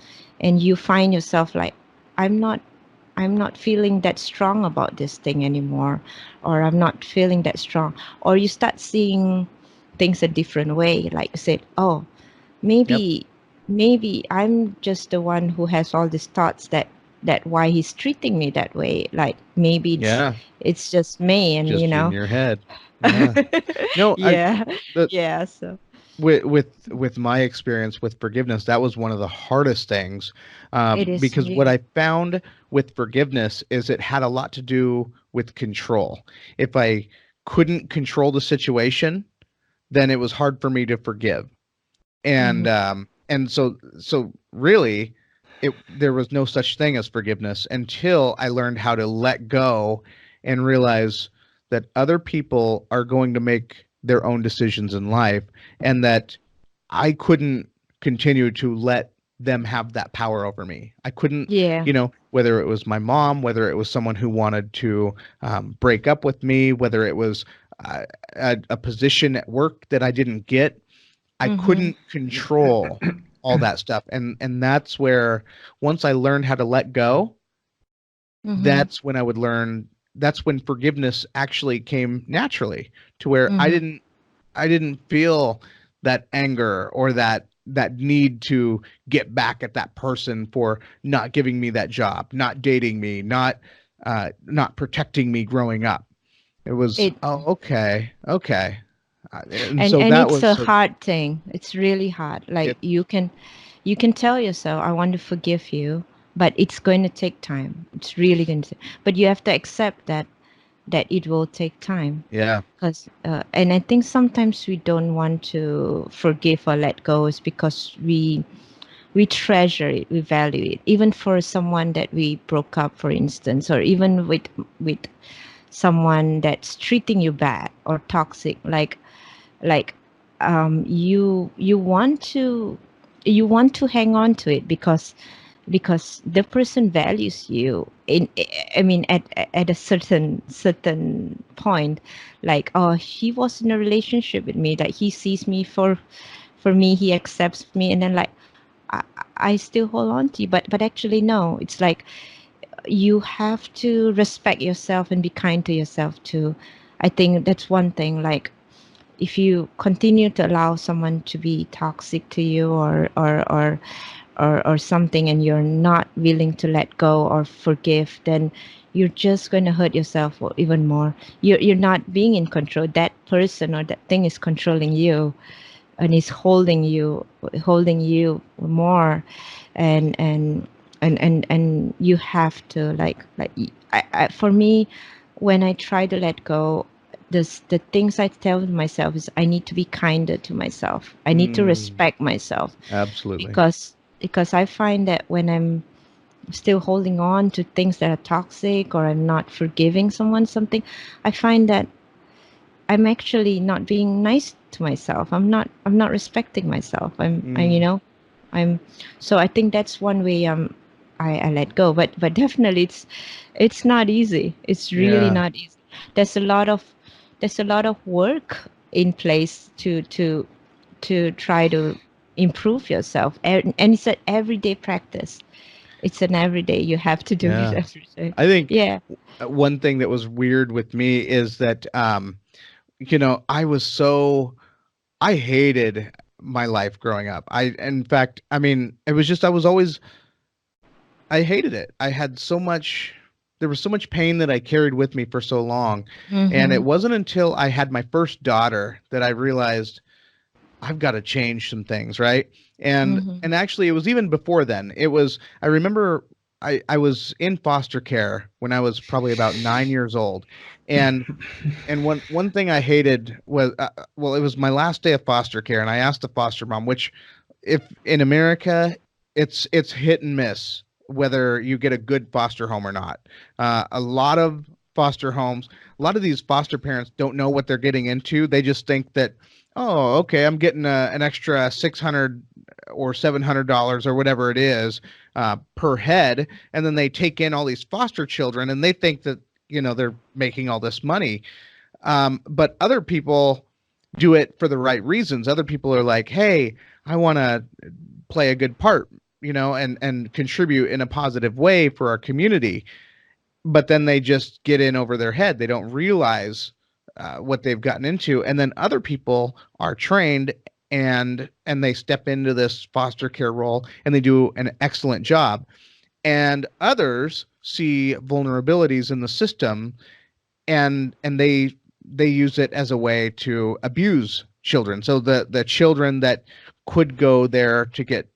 and you find yourself like, i'm not I'm not feeling that strong about this thing anymore, or I'm not feeling that strong. Or you start seeing things a different way, like you said, oh, Yep. maybe I'm just the one who has all these thoughts, that why he's treating me that way. Like, maybe it's Yeah. it's just me, and Just in your head. Yeah. No, I yeah, the yeah. So with my experience with forgiveness, that was one of the hardest things, it is because what really. I found with forgiveness is it had a lot to do with control. If I couldn't control the situation, then it was hard for me to forgive. Mhm. And so really, it there was no such thing as forgiveness until I learned how to let go and realize that other people are going to make their own decisions in life, and that I couldn't continue to let them have that power over me. I couldn't, Yeah. whether it was my mom, whether it was someone who wanted to break up with me, whether it was a position at work that I didn't get, I Mm-hmm. couldn't control. all that stuff. And that's where, once I learned how to let go, Mm-hmm. that's when I would learn, that's when forgiveness actually came naturally, to where Mm-hmm. I didn't feel that anger or that need to get back at that person for not giving me that job, not dating me, not protecting me growing up. It was, It oh, okay, okay. And and so and that it's was a so hard thing. It's really hard. Like it, you can tell yourself, I want to forgive you, but it's going to take time. It's really going to. But you have to accept that it will take time. yeah. Because and I think sometimes we don't want to forgive or let go is because we treasure it, we value it, even for someone that we broke up, for instance, or even with someone that's treating you bad or toxic. Like you want to hang on to it because the person values you in, I mean, at a certain point. Like, oh, he was in a relationship with me, that he sees me for me, he accepts me, and then like I, I still hold on to you, but actually no, it's like you have to respect yourself and be kind to yourself too. I think that's one thing. Like, if you continue to allow someone to be toxic to you, or something, and you're not willing to let go or forgive, then you're just going to hurt yourself even more. You're not being in control. That person or that thing is controlling you, and is holding you more. And and and and and you have to for me, when I try to let go, the things I tell myself is I need to be kinder to myself. I need to Mm, respect myself, absolutely. because I find that when I'm still holding on to things that are toxic, or I'm not forgiving someone something, I find that I'm actually not being nice to myself. I'm not respecting myself. I'm Mm, I'm so I think that's one way I let go. But definitely it's not easy. It's really yeah. not easy. There's a lot of work in place to try to improve yourself. And it's an everyday practice. It's an everyday, you have to do it Yeah. every day. I think Yeah. one thing that was weird with me is that, I was so, I hated my life growing up. In fact, I mean, it was just, I hated it. I had so much, there was so much pain that I carried with me for so long. And it Mhm. wasn't until I had my first daughter that I realized I've got to change some things, right? Mhm. And actually it was even before then. It was, I remember I was in foster care when I was probably about 9 years old. And one thing I hated was, well, it was my last day of foster care, and I asked the foster mom, which, if in America, it's hit and miss whether you get a good foster home or not. A lot of foster homes, a lot of these foster parents don't know what they're getting into. They just think that, oh, okay, I'm getting an extra 600 or $700 or whatever it is, per head, and then they take in all these foster children, and they think that, they're making all this money. But other people do it for the right reasons. Other people are like, hey, I want to play a good part, and contribute in a positive way for our community. But then they just get in over their head. They don't realize what they've gotten into. And then other people are trained, and they step into this foster care role, and they do an excellent job. And others see vulnerabilities in the system, and they use it as a way to abuse children. So the children that could go there to get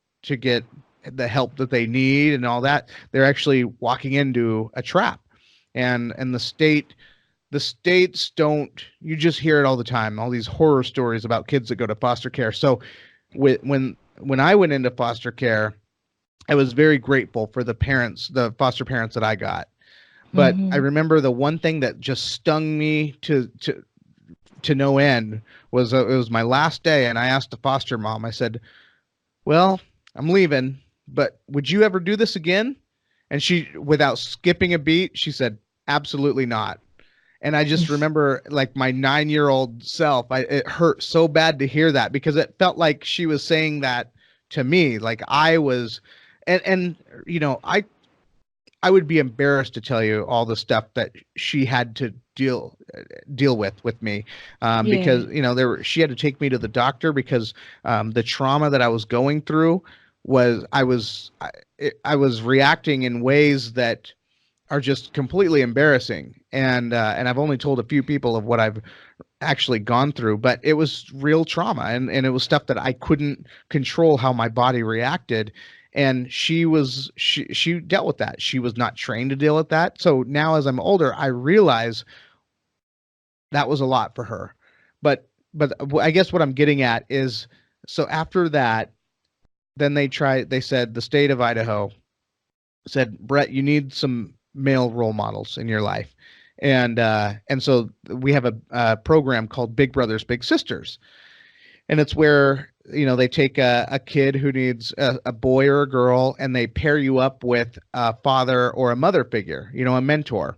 the help that they need and all that, they're actually walking into a trap. And the states don't, you just hear it all the time, all these horror stories about kids that go to foster care. So when I went into foster care, I was very grateful for the foster parents that I got. But I Mhm. remember the one thing that just stung me to no end was, it was my last day, and I asked the foster mom. I said, "Well, I'm leaving, but would you ever do this again?" And she, without skipping a beat, she said, "Absolutely not." And I just remember, like, my 9-year old self, it hurt so bad to hear that, because it felt like she was saying that to me. Like I was, and you know, I would be embarrassed to tell you all the stuff that she had to deal with me, Yeah. because you know she had to take me to the doctor because the trauma that I was going through was I was reacting in ways that are just completely embarrassing, and I've only told a few people of what I've actually gone through, but it was real trauma, and it was stuff that I couldn't control how my body reacted. And she dealt with that. She was not trained to deal with that. So now as I'm older, I realize that was a lot for her. But I guess what I'm getting at is, so after that, then they said the state of Idaho said, Brett, you need some male role models in your life. And so we have a program called Big Brothers Big Sisters, and it's where they take a kid who needs a boy or a girl, and they pair you up with a father or a mother figure, a mentor.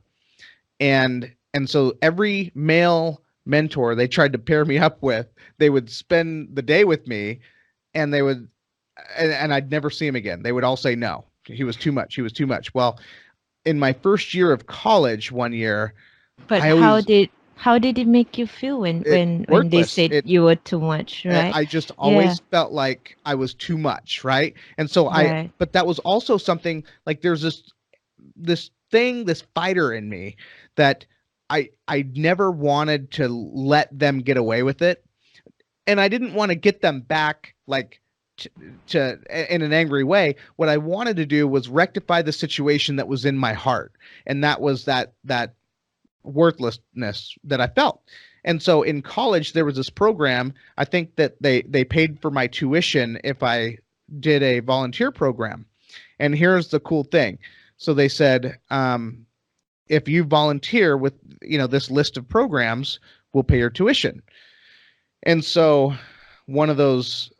And so every male mentor they tried to pair me up with, they would spend the day with me, and they would and I'd never see him again. They would all say no, he was too much, he was too much. Well, in my first year of college, one year, But I always how did it make you feel when it when they worthless. said you were too much, right? I just Yeah. always felt like I was too much, right? And so Right. but that was also something, like there's this fighter in me that I never wanted to let them get away with it, and I didn't want to get them back, like to, in an angry way. What I wanted to do was rectify the situation that was in my heart, and that was that worthlessness that I felt. And so in college there was this program. I think that they paid for my tuition if I did a volunteer program. And here's the cool thing. So they said, if you volunteer with this list of programs, we'll pay your tuition. And so one of those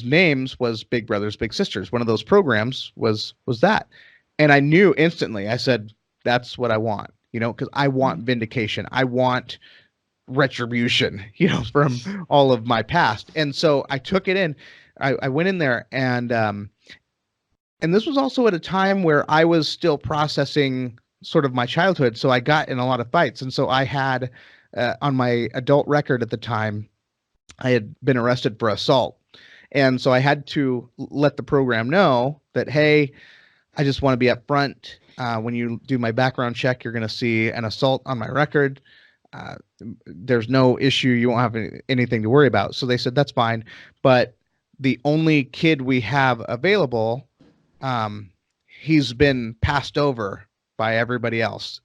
names was Big Brothers Big Sisters. One of those programs was that. And I knew instantly. I said, that's what I want, because I want vindication. I want retribution, from all of my past. And so I took it in. I went in there, and this was also at a time where I was still processing sort of my childhood. So I got in a lot of fights. And so I had, on my adult record at the time, I had been arrested for assault. And so I had to let the program know that, hey, I just want to be upfront. When you do my background check, you're going to see an assault on my record. Uh, there's no issue. You won't have anything to worry about. So they said, that's fine. But the only kid we have available, he's been passed over by everybody else.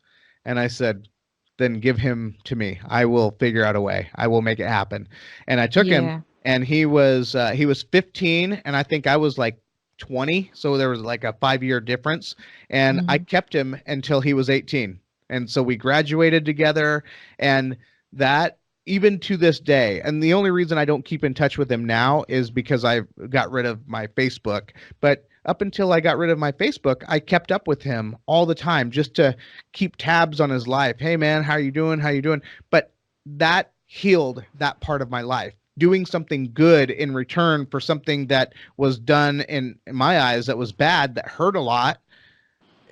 And I said, then give him to me. I will figure out a way. I will make it happen. And I took him, Yeah. and he was 15, and I think I was like 20. So there was like a 5-year difference, and I kept him until he was 18. And so we graduated together, and that, even to this day, and the only reason I don't keep in touch with him now is because I got rid of my Facebook. But up until I got rid of my Facebook, I kept up with him all the time just to keep tabs on his life. Hey man, how you doing? How you doing? But that healed that part of my life. Doing something good in return for something that was done in my eyes that was bad, that hurt a lot,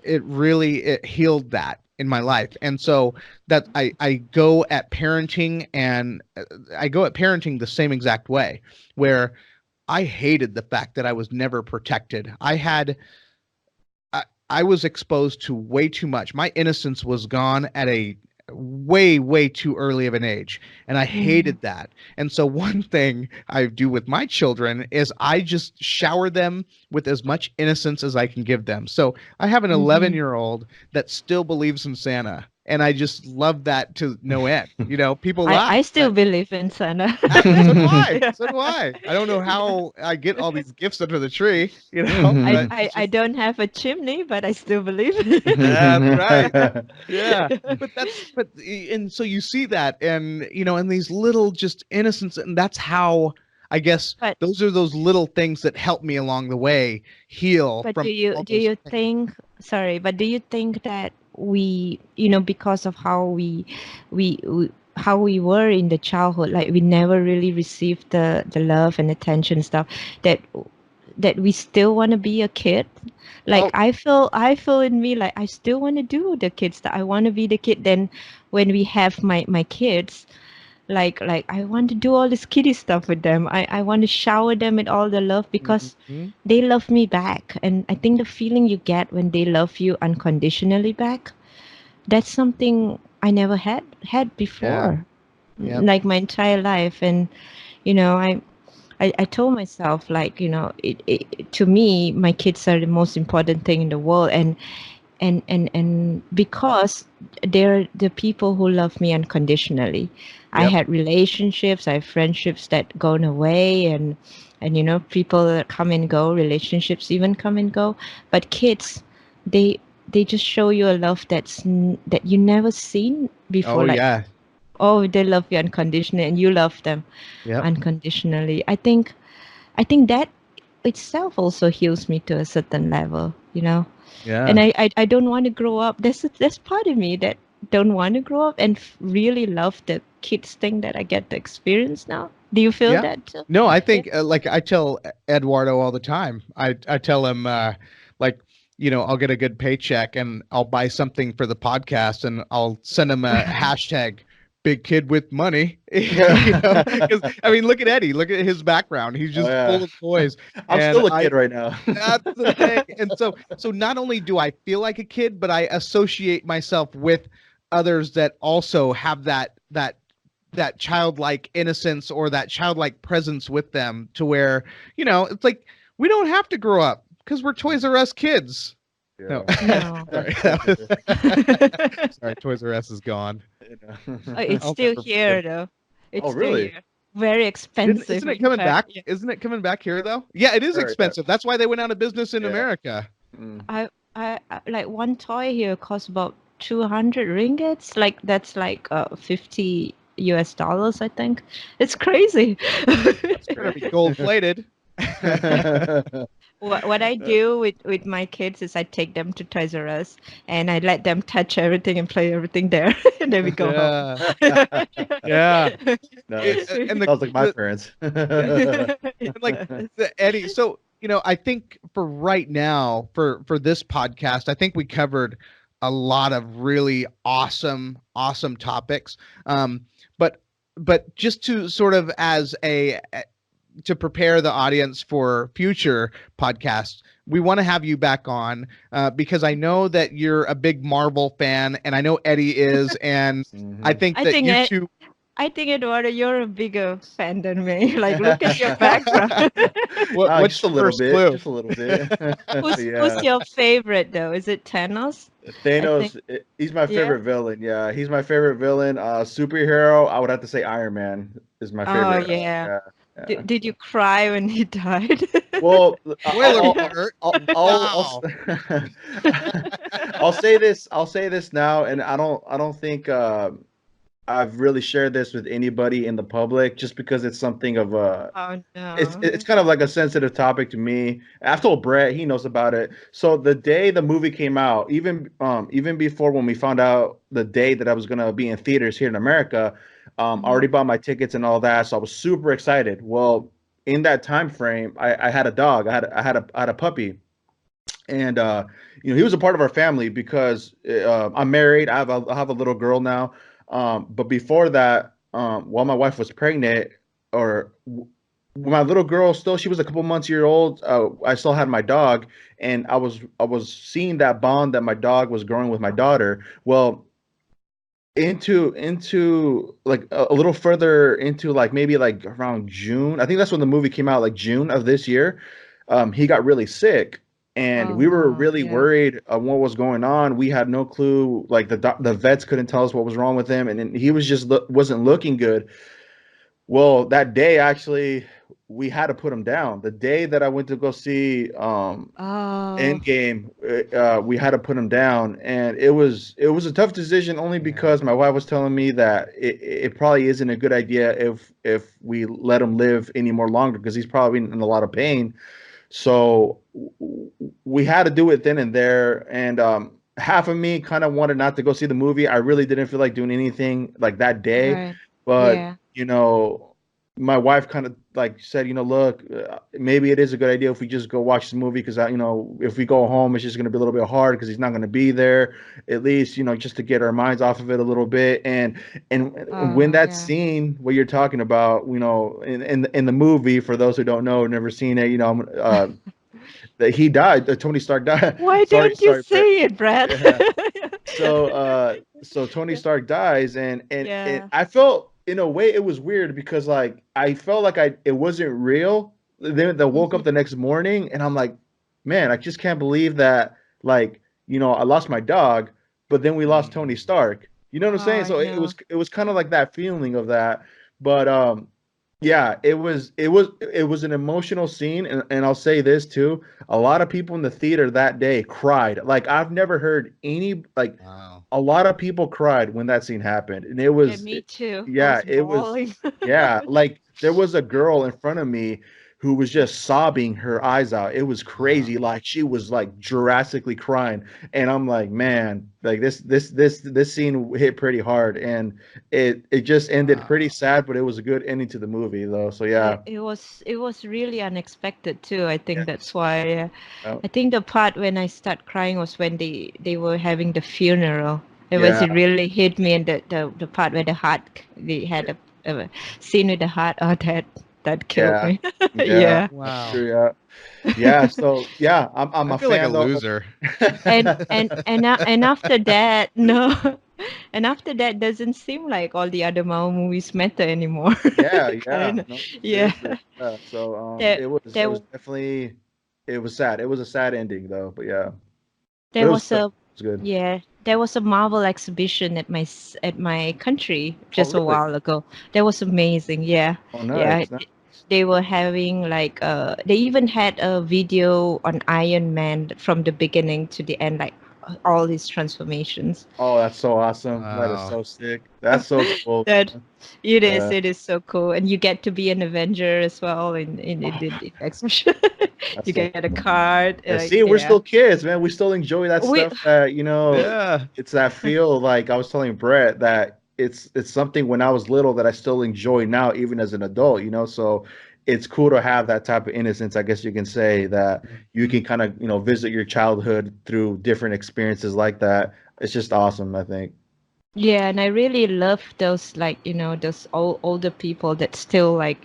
it healed that in my life. And so that I go at parenting, and I go at parenting the same exact way, where I hated the fact that I was never protected. I was exposed to way too much. My innocence was gone at a way too early of an age, and I hated that. And so one thing I do with my children is I just shower them with as much innocence as I can give them. So I have an 11-year-old that still believes in Santa, and I just love that to no end. People laugh. I still believe in Santa. So do I. Yeah. So do I. I don't know how I get all these gifts under the tree, I, but I, it's I just, don't have a chimney, but I still believe. that's right. Yeah. And so you see that, and and these little just innocence, and that's how, I guess, But those are those little things that help me along the way heal but from all do those you things. think, sorry, but do you think that we, because of how we how we were in the childhood, like we never really received the love and attention stuff, that that we still want to be a kid. Like Oh, I feel in me like I still want to do the kids, that I want to be the kid. Then when we have my kids, like I want to do all this kiddie stuff with them. I want to shower them with all the love because mhm. they love me back. And I think the feeling you get when they love you unconditionally back, that's something I never had Yeah. before, Yep. like my entire life. And I told myself, like, to me, my kids are the most important thing in the world. And because they're the people who love me unconditionally. I Yep. had relationships, I have friendships that gone away, and people that come and go, relationships even come and go. But kids, they they just show you a love that you never seen before. Oh Like, yeah. oh, they love you unconditionally and you love them Yep. unconditionally. I think that itself also heals me to a certain level. And Yeah. I don't want to grow up. There's part of me that don't want to grow up and really love the kids thing that I get to experience now. Do you feel Yeah. that too? No, I Yeah. think like I tell Eduardo all the time. I tell him like I'll get a good paycheck and I'll buy something for the podcast and I'll send him a hashtag big kid with money. Because I mean, look at Eddie. Look at his background. He's Oh just yeah. full of toys, I'm and still a I. kid right now. That's the thing. And so not only do I feel like a kid, but I associate myself with others that also have that childlike innocence or that childlike presence with them to where, it's like we don't have to grow up because we're Toys R Us kids. No, Yeah. No. sorry. That was, sorry, Toys R Us is gone. It's I'll still never here forget. though. Oh It's still really? here. Very expensive, Isn't it in coming fact. back? Yeah. Isn't it coming back here though? Yeah, it is Sure, yeah. expensive. That's why they went out of business in Yeah. America. Mm. Like one toy here costs about 200 ringgits. Like that's like 50 US dollars, I think. It's crazy. That's gonna be gold plated. What I do with my kids is I take them to Toys R Us and I let them touch everything and play everything there, and then we go home. Yeah, yeah. Nice. And Sounds like my the parents. like Eddie. So I think for right now, for this podcast, I think we covered a lot of really awesome topics. But just to sort of as to prepare the audience for future podcasts, we want to have you back on because I know that you're a big Marvel fan, and I know Eddie is, and I Mhm. think I that think you Ed, two. I think Eduardo, you're a bigger fan than me. Like, look at your background. What's Just a your little first bit. clue? Just a little bit. Who's Yeah. your favorite though? Is it Thanos? I think. Thanos, he's my Yeah. favorite villain. Yeah, he's my favorite villain. Superhero, I would have to say Iron Man is my Oh favorite. yeah. Yeah, Did, yeah. did you cry when he died? Well, Spoiler alert! Wow. I'll say this. I'll say this now, and I don't think I've really shared this with anybody in the public, just because it's something of a Oh it's no. kind of like a sensitive topic to me. I've told Brett, he knows about it. So the day the movie came out, even before when we found out the day that I was gonna be in theaters here in America, I Mhm. already bought my tickets and all that, so I was super excited. Well, in that time frame, I had a dog. I had a puppy, and he was a part of our family because I'm married. I have a little girl now. But before that, while my wife was pregnant, or when my little girl still, she was a couple months year old. I still had my dog, and I was seeing that bond that my dog was growing with my daughter. Well, into like a little further into like maybe like around June. I think that's when the movie came out, like June of this year. He got really sick, and Oh we were no. really Yeah. worried of what was going on. We had no clue. Like the vets couldn't tell us what was wrong with him, and then he was just wasn't looking good. Well, that day actually, we had to put him down. The day that I went to go see Oh. Endgame, we had to put him down, and it was a tough decision only Yeah. because my wife was telling me that it probably isn't a good idea if we let him live any more longer because he's probably in a lot of pain. So we had to do it then and there, and half of me kind of wanted not to go see the movie. I really didn't feel like doing anything like that day, Right. but Yeah. my wife kind of like said, look, maybe it is a good idea if we just go watch the movie because if we go home, it's just going to be a little bit hard because he's not going to be there. At least just to get our minds off of it a little bit. And when Oh, that yeah. scene what you're talking about, in the movie, for those who don't know, never seen it, that he died, Tony Stark died. Why sorry, don't you sorry, Brett. say it, Brad? Yeah. So Tony Yeah. Stark dies, and Yeah. I felt in a way it was weird because like I felt like it wasn't real. Then I woke up Mhm. the next morning and I'm like, man, I just can't believe that, like, I lost my dog, but then we lost Tony Mm. Stark. You know what I'm Oh, saying? I So know. it was kind of like that feeling of that. But yeah, it was an emotional scene, and I'll say this too. A lot of people in the theater that day cried. Like I've never heard any, like, Wow. a lot of people cried when that scene happened, and Yeah, me too. I yeah, was it was, bawling. yeah, like there was a girl in front of me who was just sobbing her eyes out. It was crazy, Wow. like she was like drastically crying, and I'm like, man, like this scene hit pretty hard, and it just ended pretty Wow. sad, but it was a good ending to the movie though. So It, yeah, it was it was really unexpected too. I think that's Yes. why. uh, I think the part when I start crying was when they were having the funeral. It was yeah, it really hit me, and the part where the heart they had a scene with the heart. Oh, that killed yeah, me. yeah. Yeah. That's Wow. true. Yeah, yeah. So yeah, I'm I a feel like a fan though. loser. And after that, no, and after that doesn't seem like all the other Marvel movies matter anymore. Yeah, yeah. Kind of, No, yeah. seriously. Yeah. So There, it there, was definitely, it was sad. It was a sad ending though, but yeah. But there it was was good. a It was good. yeah, there was a Marvel exhibition at at my country Oh, just a really? while ago. That was amazing. Yeah, Oh, yeah. nice. Nice. They were having like they even had a video on Iron Man from the beginning to the end, like all his transformations. Oh, that's so awesome. That is Wow. so sick. That's so cool. That Yeah. it is so cool, and you get to be an Avenger as well in Oh, the exhibition. that's You so get a cool. card, Yeah, like see, we're yeah. still kids, man. We still enjoy that We stuff that, Yeah. it's that feel, like I was telling Brett that it's something when I was little that I still enjoy now, even as an adult. So it's cool to have that type of innocence, I guess you can say, that you Mhm. can kind of, visit your childhood through different experiences like that. It's just awesome, I think. Yeah, and I really love those like those older people that still like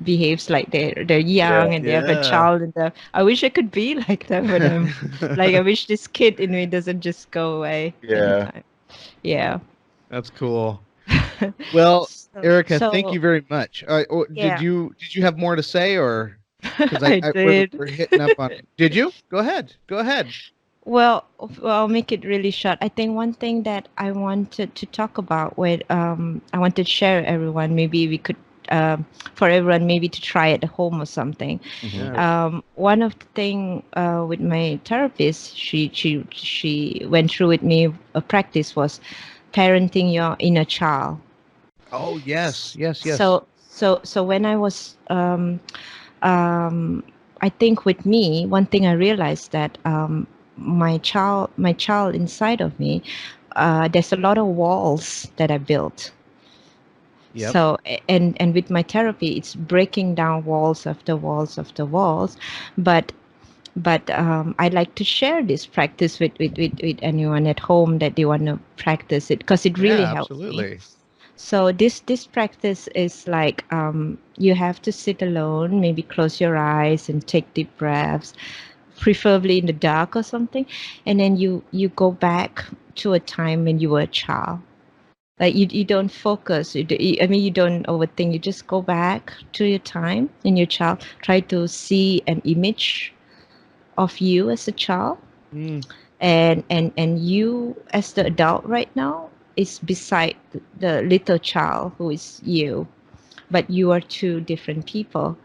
behaves like they're young Yeah. and they have a Yeah. child in them. I wish I could be like them when I'm like I wish this kid in me doesn't just go away Yeah. anytime. Yeah. That's cool. Well, Erica, thank So you very much. yeah, Did you have more to say, or because I I did. we're hitting up on? Did you? Go ahead. Go ahead. Well, I'll make it really short. I think one thing that I wanted to talk about with I wanted to share everyone. Maybe we could for everyone maybe to try at home or something. Hmm. Yeah. One of the thing with my therapist, she went through with me a practice was parenting your inner child. Oh yes, yes, yes. So when I was um, I think with me, one thing I realized that my child inside of me, there's a lot of walls that I built. Yep. So and with my therapy, it's breaking down walls after walls after walls, but I like to share this practice with anyone at home that they want to practice it because it really Yeah, helps me. absolutely. So this practice is like you have to sit alone, maybe close your eyes and take deep breaths, preferably in the dark or something, and then you go back to a time when you were a child. Like you don't focus. I mean, you don't overthink. You just go back to your time in your child. Try to see an image of you as a child, Mm, and you as the adult right now is beside the little child who is you, but you are two different people.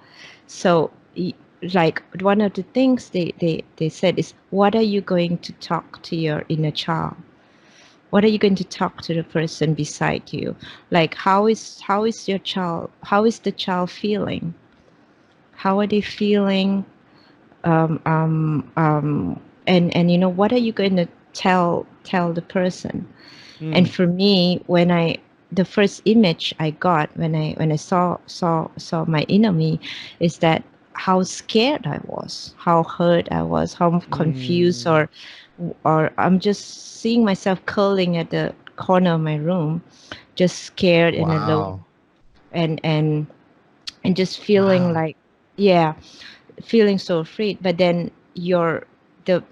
So like one of the things they said is, what are you going to talk to your inner child? What are you going to talk to the person beside you? Like how is your child, how is the child feeling? How are they feeling? um, um, um, and what are you going to tell the person? And mm, for me, when the first image I got when I saw my inner me is that how scared I was, how hurt I was, how confused, Mm, or I'm just seeing myself curling at the corner of my room, just scared and alone, wow. and and and just feeling Wow. like, yeah, feeling so afraid. But then the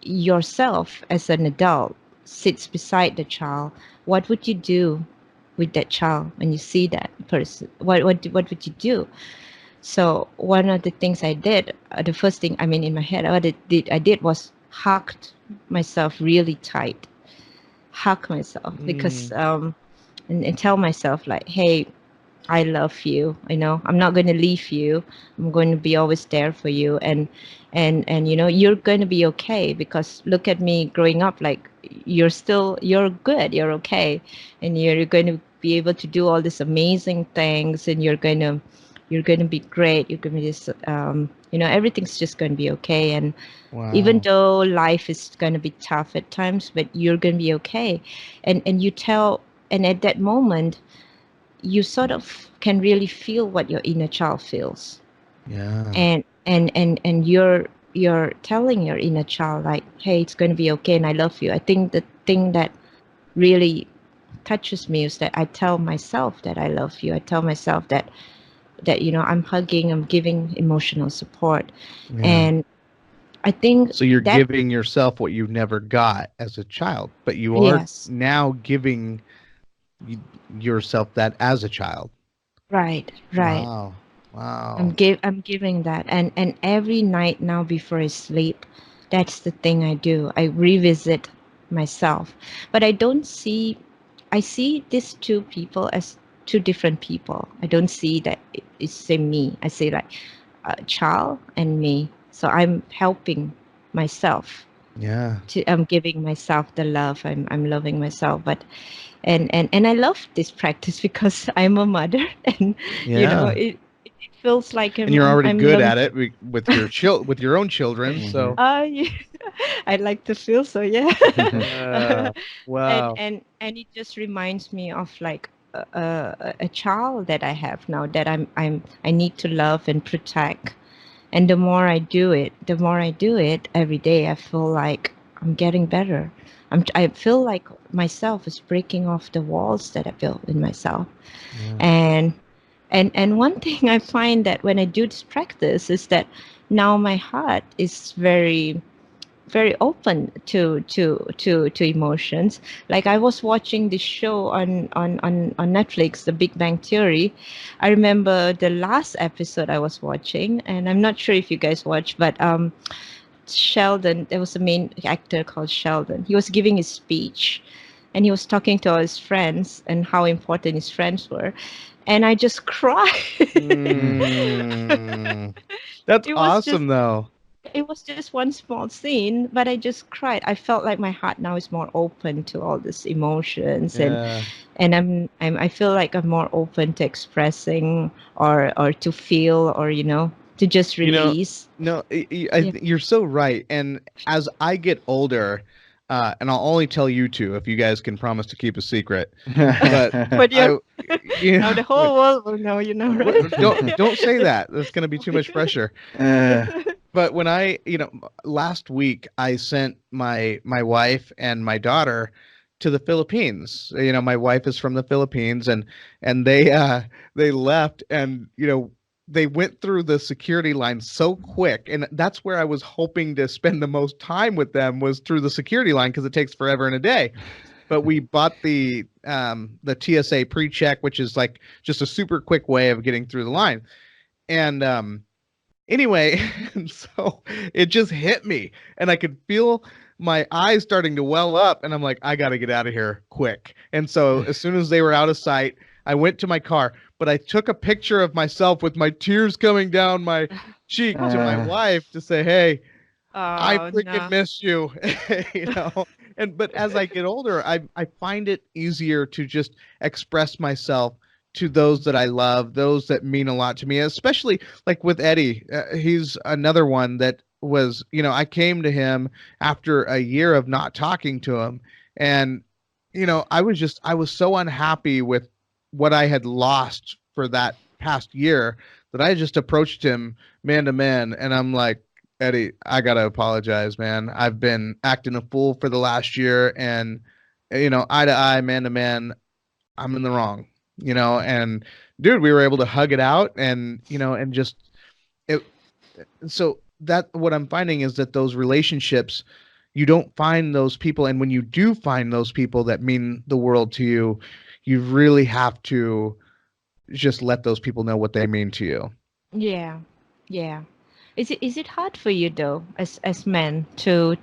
yourself as an adult sits beside the child. What would you do with that child when you see that person? What would you do? So one of the things I did, the first thing, I mean, in my head, what I did was hugged myself really tight, hug myself, because Mm, and tell myself like, hey, I love you. I'm not going to leave you. I'm going to be always there for you. And you're going to be okay, because look at me growing up. Like, you're good. You're okay. And you're going to be able to do all these amazing things. And you're going to be great. You're going to be just, everything's just going to be okay. And even wow. though life is going to be tough at times, but you're going to be okay. And you tell, and at that moment, you sort of can really feel what your inner child feels, Yeah. and you're telling your inner child like, hey, it's going to be okay, and I love you. I think the thing that really touches me is that I tell myself that I love you. I tell myself that I'm hugging, I'm giving emotional support. Yeah. And I think So you're that, giving yourself what you never got as a child, but you are yes, now giving y- yourself that as a child. right, right. Wow. I'm Wow. giving that, and every night now before I sleep, that's the thing I do. I revisit myself, but I see these two people as two different people. I don't see that it's same me. I see like a child and me. So I'm helping myself. Yeah. I'm giving myself the love. I'm loving myself, but and I love this practice because I'm a mother, and Yeah. it feels like And I'm you're I'm, already I'm good loving. at it with your own children, so Yeah, I like to feel so, yeah. and wow. and and it just reminds me of like a child that I have now, that I need to love and protect. And the more I do it every day, I feel like I'm getting better. I feel like myself is breaking off the walls that I built in myself. Yeah. And and one thing I find that when I do this practice is that now my heart is very very open to emotions. Like, I was watching this show on Netflix, The Big Bang Theory. I remember the last episode I was watching, and I'm not sure if you guys watch, but Sheldon, there was a main actor called Sheldon. He was giving his speech, and he was talking to all his friends and how important his friends were, and I just cried. Mm. That's It was just, awesome though. yeah, it was just one small scene, but I just cried. I felt like my heart now is more open to all these emotions, Yeah. and I feel like I'm more open to expressing, or to feel, or to just You know, release. no, Yeah. you're so right. And as I get older, and I'll only tell you two if you guys can promise to keep a secret. But But I, you now know, the whole world will know, right? don't say that. That's going to be too much pressure. But when last week I sent my wife and my daughter to the Philippines. My wife is from the Philippines, and they left, and they went through the security line so quick, and that's where I was hoping to spend the most time with them, was through the security line, because it takes forever and a day. But we bought the TSA pre-check, which is like just a super quick way of getting through the line. And anyway, and so it just hit me, and I could feel my eyes starting to well up, and I'm like, I got to get out of here quick. And so as soon as they were out of sight, I went to my car, but I took a picture of myself with my tears coming down my cheek to my wife to say, hey, I Oh freaking no. miss you. you know but as I get older, I find it easier to just express myself to those that I love, those that mean a lot to me, especially like with Eddie. He's another one that was, I came to him after a year of not talking to him, and I was so unhappy with what I had lost for that past year that I just approached him man to man, and I'm like, Eddie, I gotta apologize, man. I've been acting a fool for the last year, and eye to eye, man to man, I'm in the wrong. And dude, we were able to hug it out, and and just it. So that what I'm finding is that those relationships, you don't find those people, and when you do find those people that mean the world to you, you really have to just let those people know what they mean to you. Yeah, yeah. Is it hard for you though, as men, to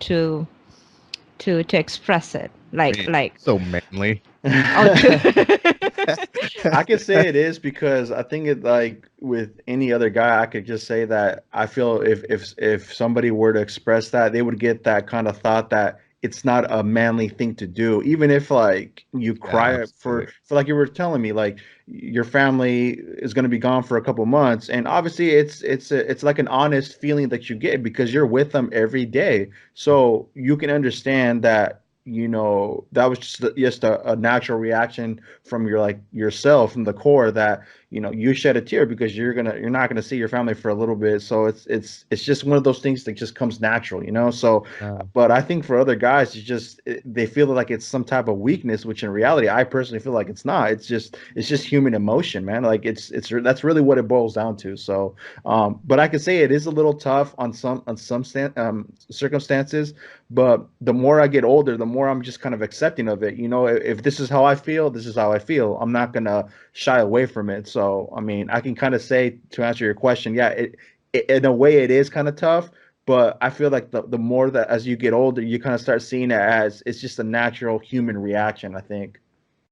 express it, like Man, like so manly. oh I could say it is because I think it like with any other guy, I could just say that I feel if somebody were to express that, they would get that kind of thought that it's not a manly thing to do. Even if like you Yeah, cry absolutely. for like you were telling me, like your family is going to be gone for a couple months, and obviously it's like an honest feeling that you get because you're with them every day, so you can understand that that was just a natural reaction from your like yourself from the core that you shed a tear because you're not gonna see your family for a little bit, so it's just one of those things that just comes natural, so Uh, but I think for other guys they feel like it's some type of weakness, which in reality I personally feel like it's not. It's just human emotion, man. Like that's really what it boils down to. So but I could say it is a little tough on some circumstances, but the more I get older, the more I'm just kind of accepting of it. If this is how I feel, this is how I feel. I'm not gonna shy away from it. So, I mean, I can kind of say to answer your question, yeah, in a way it is kind of tough, but I feel like the more that as you get older, you kind of start seeing it as it's just a natural human reaction, I think.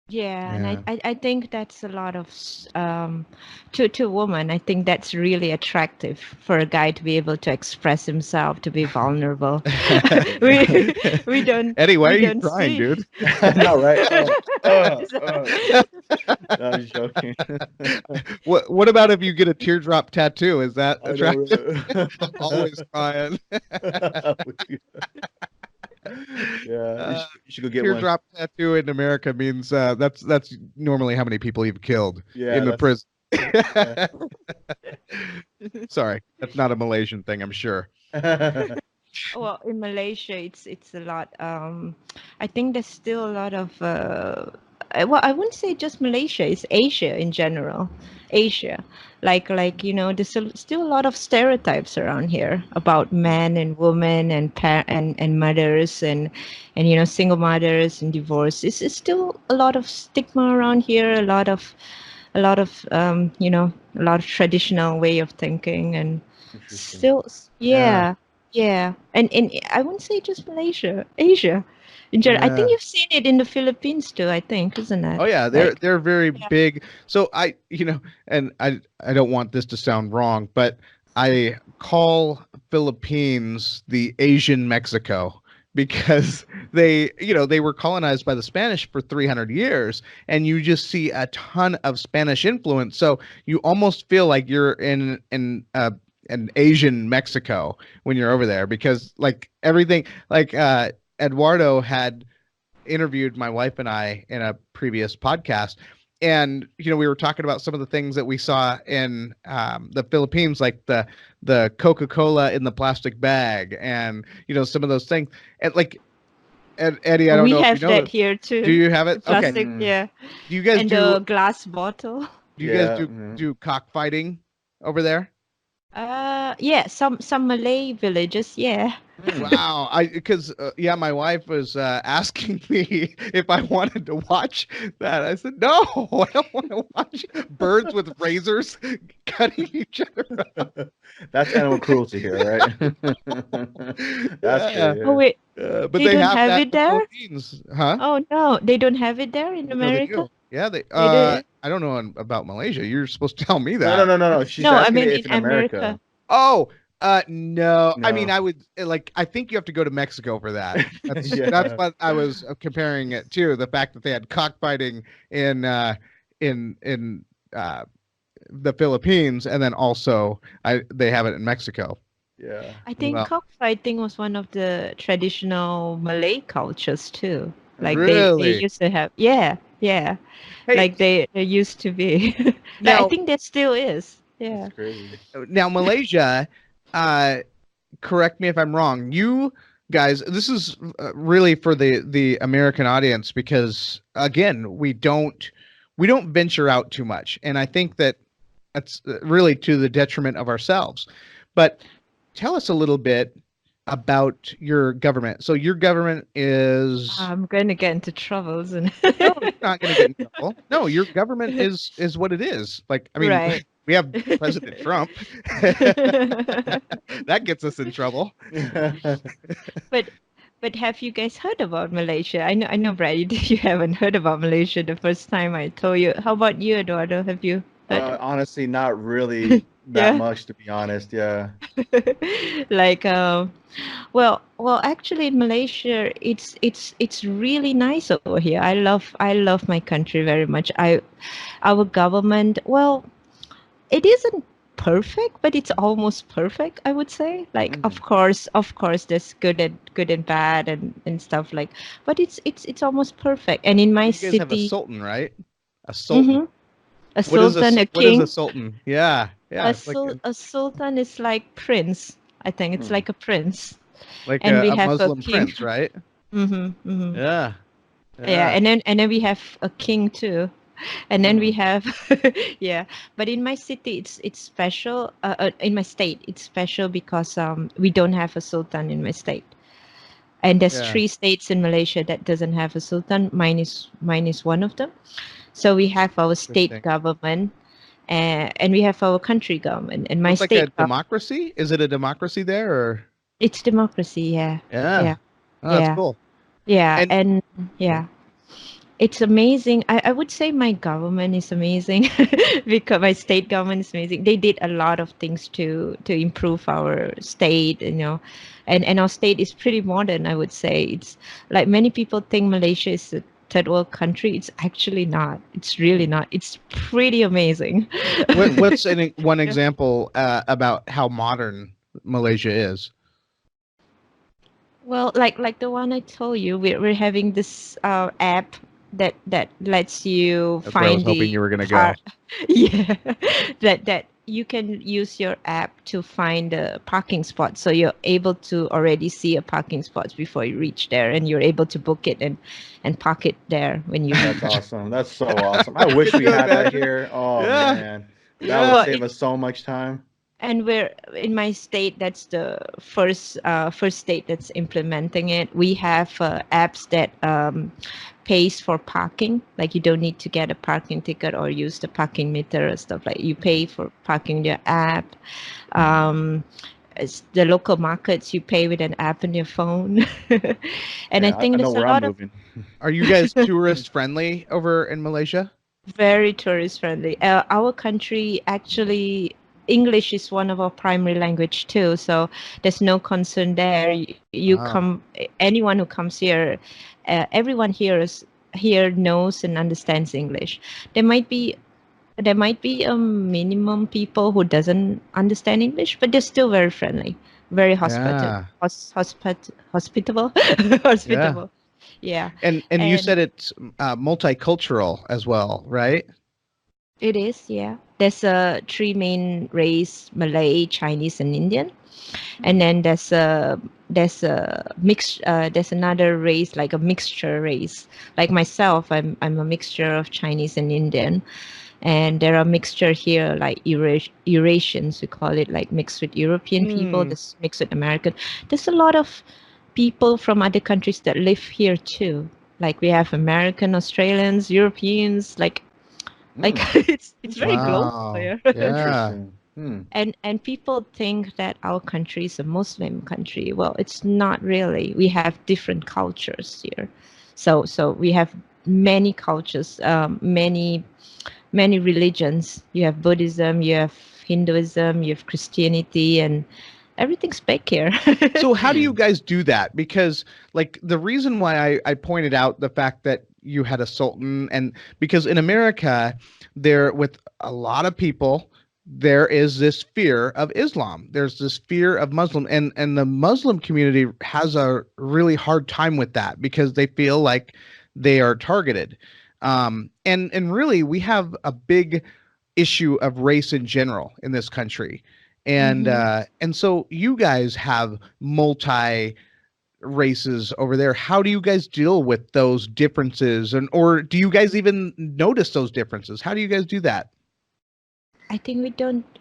Yeah, and I, yeah. I I think that's a lot of to a woman. I think that's really attractive for a guy to be able to express himself, to be vulnerable. we we don't Eddie, why we are you don't crying, see. dude? No, right? So- No, I'm just joking. What about if you get a teardrop tattoo? Is that I know, attractive? right? Always crying. Yeah, you Uh, should, you should go get one. teardrop tattoo in America means that's normally how many people you've killed Yeah, in the that's prison. yeah. Sorry, that's not a Malaysian thing, I'm sure. well, in Malaysia, it's a lot. I think there's still a lot of. Well, I wouldn't say just Malaysia. It's Asia in general. Asia, there's still a lot of stereotypes around here about men and women and and mothers and single mothers and divorce. It's still a lot of stigma around here. A lot of traditional way of thinking and Interesting. still Yeah, yeah, yeah. And I wouldn't say just Malaysia, Asia in general. I think yeah. you've seen it in the Philippines too, I think, isn't it? Oh yeah, they're Like, they're very yeah. big. So and I don't want this to sound wrong, but I call Philippines the Asian Mexico because they were colonized by the Spanish for 300 years, and you just see a ton of Spanish influence. So you almost feel like you're in an Asian Mexico when you're over there because like everything like Eduardo had interviewed my wife and I in a previous podcast. And we were talking about some of the things that we saw in the Philippines, like the Coca-Cola in the plastic bag, and some of those things. And like Eddie, I don't We know if you have know that this. here Do too. you have The it? Okay. plastic, Mm, yeah, Do you guys and the glass bottle. yeah. do cockfighting over there? Yeah, some Malay villages, yeah. Mm. Wow, I because yeah, my wife was asking me if I wanted to watch that. I said no, I don't want to watch birds with razors cutting each other up. That's animal cruelty here, right? That's Yeah, Oh good. wait, but they they don't have have that it in the there? Philippines, huh? Oh no, they don't have it there in No, they America. do. Yeah, they. They do. I don't know about Malaysia. You're supposed to tell me No, no, that. no, no, no. She's No, I asking mean if in in America. America. Oh, no. I mean, No. I would like. I think you have to go to Mexico for that. That's Yeah. what I was comparing it to. The fact that they had cockfighting in in uh, the Philippines, and then also they have it in Mexico. Yeah. I think Well, cockfighting was one of the traditional Malay cultures too. Like they Really? used to have, yeah, yeah. Hey, Like they used to be. Like I now think that still is. That's Yeah. crazy. Malaysia, uh correct me if I'm wrong. You guys, this is really for the American audience because again, we don't venture out too much, and I think that that's really to the detriment of ourselves. But tell us a little bit about your government. So your government is I'm going to get into troubles and no, you're not going to get in trouble. No, your government is what it is. Like, I mean, right. we have President Trump. That gets us in trouble. But have you guys heard about Malaysia? I know, Brad, you haven't heard about Malaysia the first time I told you. How about you, Eduardo? Have you heard? Honestly, not really that Yeah. much, to be honest. Yeah. Like well actually in Malaysia it's really nice over here. I love my country very much. Our government, well, it isn't perfect, but it's almost perfect, I would say. Like Hmm. of course there's good and bad and stuff like, but it's almost perfect. And in my You guys have a city, sultan, right? A sultan. hmm a sultan, a What is a king, sultan? Yeah, yeah, it's a sultan is like prince. I think it's Hmm. like a prince. like And we a have a Muslim king. prince, right? Mm-hmm. Yeah, Yeah, yeah. and then we have a king too. And then we Hmm. have yeah, but in my city it's special. In my state it's special because we don't have a sultan in my state. And there's Yeah. 3 states in Malaysia that doesn't have a sultan. Mine is one of them. So we have our state Interesting. government, and we have our country government. And So my it's like a state government, democracy? Is it a democracy there or it's democracy. Yeah, yeah. yeah, Oh, that's yeah, cool. yeah, And and yeah. It's amazing. I would say my government is amazing because my state government is amazing. They did a lot of things to improve our state, and our state is pretty modern, I would say. It's like many people think Malaysia is a third world country. It's actually not. It's really Hmm. not. It's pretty amazing. Hmm. what's one Yeah. example about how modern Malaysia is? Well, like the one I told you, we're having this app that lets you That's where I was find hoping the you were going to go. par yeah, that you can use your app to find a parking spot. So you're able to already see a parking spot before you reach there, and you're able to book it and park it there when you That's reach. awesome. That's so awesome. I wish Can we you had that imagine? here. Oh Yeah, man, that would yeah. Well, save it, us so much time. and we're in my state, that's the first state that's implementing it. We have apps that pays for parking. Like you don't need to get a parking ticket or use the parking meter or stuff. Like you pay for parking your app. um it's the local markets, you pay with an app on your phone. And I Yeah, I think know there's a where I'm lot of moving. Are you guys tourist friendly over in Malaysia? very tourist friendly. Our country actually, English is one of our primary language too, so there's no concern there. You Ah, come, anyone who comes here, everyone here knows and understands English. There might be there might be a minimum people who doesn't understand English, but they're still very friendly, very yeah, hospitable, yeah. hospitable. Yeah, And you and said it's multicultural as well, right? it is, yeah. There's three main race: Malay, Chinese, and Indian. And Hmm. then there's another race, like a mixture race. Like myself, I'm a mixture of Chinese and Indian. And there are mixture here like Eurasians, we call it, like mixed with European people, Hmm. this mixed with American. There's a lot of people from other countries that live here too. Like we have American, Australians, Europeans, like Hmm. it's very global Interesting. Wow. here. Yeah. Interesting. Hmm. And people think that our country is a Muslim country. Well, it's not really. We have different cultures here. So we have many cultures, many religions. You have Buddhism, you have Hinduism, you have Christianity, and everyth's big here. So how do you Hmm. guys do that? Because like the reason why I pointed out the fact that you had a sultan, and because in America, there with a lot of people, there is this fear of Islam. There's this fear of Muslim, and the Muslim community has a really hard time with that because they feel like they are targeted. And really, we have a big issue of race in general in this country, Mm-hmm. and so you guys have multi races over there. How do you guys deal with those differences, and or do you guys even notice those differences? How do you guys do that? I think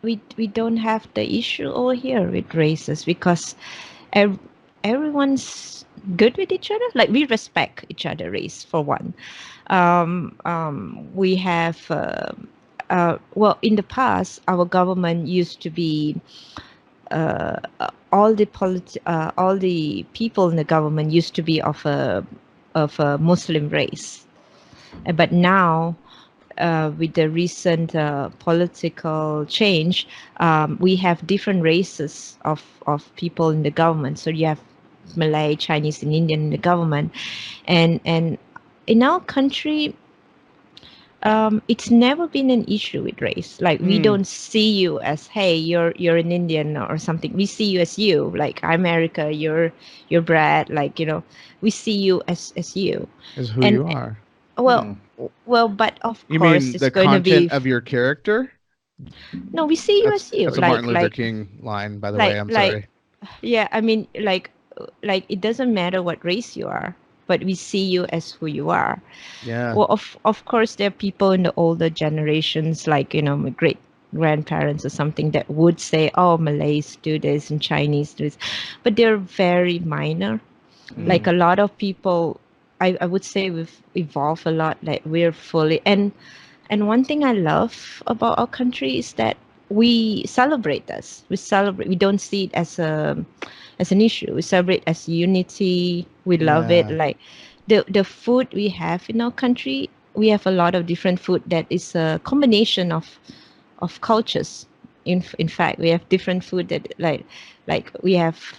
we don't have the issue over here with races because ev- everyone's good with each other. Like we respect each other race for one. We have well, in the past, our government used to be all the people in the government used to be of a Muslim race. But now, with the recent political change, we have different races of people in the government. So you have Malay, Chinese, and Indian in the government, and in our country, it's never been an issue with race. Like we Mm, don't see you as, hey, you're an Indian or something. We see you as you. Like I'm Erica, you're Brad. Like we see you as you. is who And you are. well, Hmm. but of You course mean it's the going to content be of your character? no. We see you That's as you. that's a Martin Luther King line, by the way. I'm Like sorry. yeah. I mean, like it doesn't matter what race you are, but we see you as who you are. Yeah. Well, of course, there are people in the older generations, like my great grandparents or something, that would say, "Oh, Malays do this and Chinese do this," but they're very minor. Like Hmm. a lot of people, I would say we've evolved a lot. Like we're fully and one thing I love about our country is that we celebrate this. We celebrate. We don't see it as an issue. We celebrate as unity. We love it. Yeah. Like the food we have in our country, we have a lot of different food that is a combination of cultures. In fact, we have different food that like we have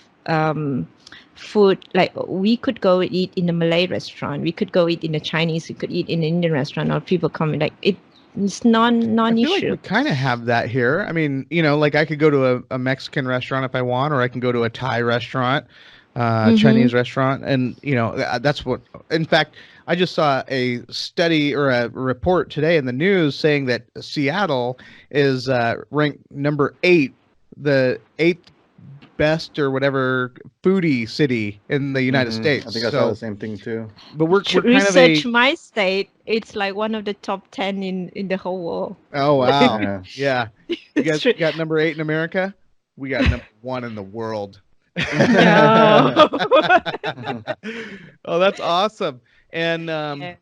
food like we could go eat in a Malay restaurant, we could go eat in a Chinese, we could eat in an Indian restaurant, or people come like it's I feel like non-issue. we kind of have that here. I mean, like I could go to a Mexican restaurant if I want, or I can go to a Thai restaurant, Mm-hmm. Chinese restaurant, and that's what. In fact, I just saw a study or a report today in the news saying that Seattle is ranked number 8, the eighth best or whatever foodie city in the United Hmm. I States. think I saw the So, same thing too. but we're kind of Research a my state, it's like one of the top 10 in the whole world. oh wow, Yeah. yeah. You It's guys true. got number 8 in America. We got number 1 in the world. No. Oh, that's awesome. And Yeah,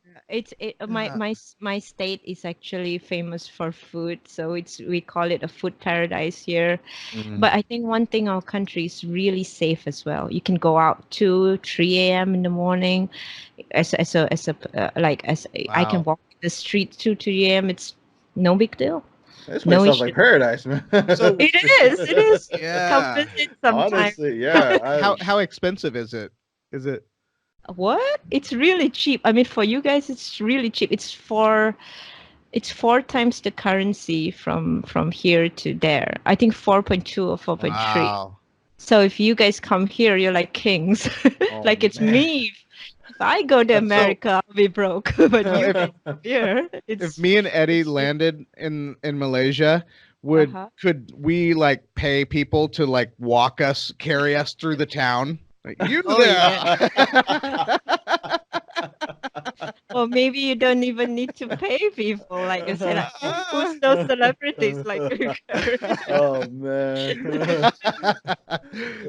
my uh, my state is actually famous for food, so we call it a food paradise here. Hmm. But I think one thing our country is really safe as well. You can go out 2, 3 a.m. in the morning, like as I can wow. walk the street 2, 3 a.m. It's no big deal, This place no sounds like issue. paradise, man. So It is. It is. Come yeah. visit sometime. Honestly, yeah. How expensive is it? Is it What? It's really cheap. I mean, for you guys, it's really cheap. It's 4 times the currency from here to there. I think 4.2 or 4.3. wow. So if you guys come here, you're like kings. Oh Like it's man. me. If I go to So America, I'll be broke. But so you guys come here, if me and Eddie it's cheap. landed in Malaysia, would Uh-huh. could we like pay people to like walk us, carry us through the town? Like, you Oh there. yeah. Or maybe you don't even need to pay people. Like you say, like, oh, who's those celebrities? Like, who cares? Oh man.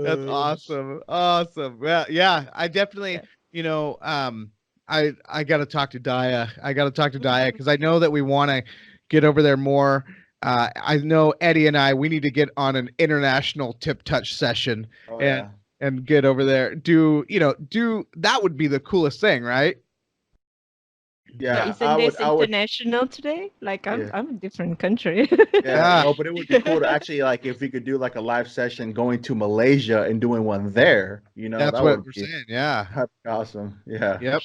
That's awesome. Awesome. Yeah, yeah. I definitely, Yeah. you know, um, I got to talk to Daya. I got to talk to Daya Mhm. because I know that we want to get over there more. I know Eddie and I, we need to get on an international tip touch session Oh and yeah. get over there. Do that would be the coolest thing, right? But Yeah. Yeah, isn't this I would international today? Like yeah. I'm a different country. Yeah, Yeah. no, but it would be cool to actually like if we could do like a live session going to Malaysia and doing one there, That's that what would we're be saying. Yeah. awesome. Yeah. Yep.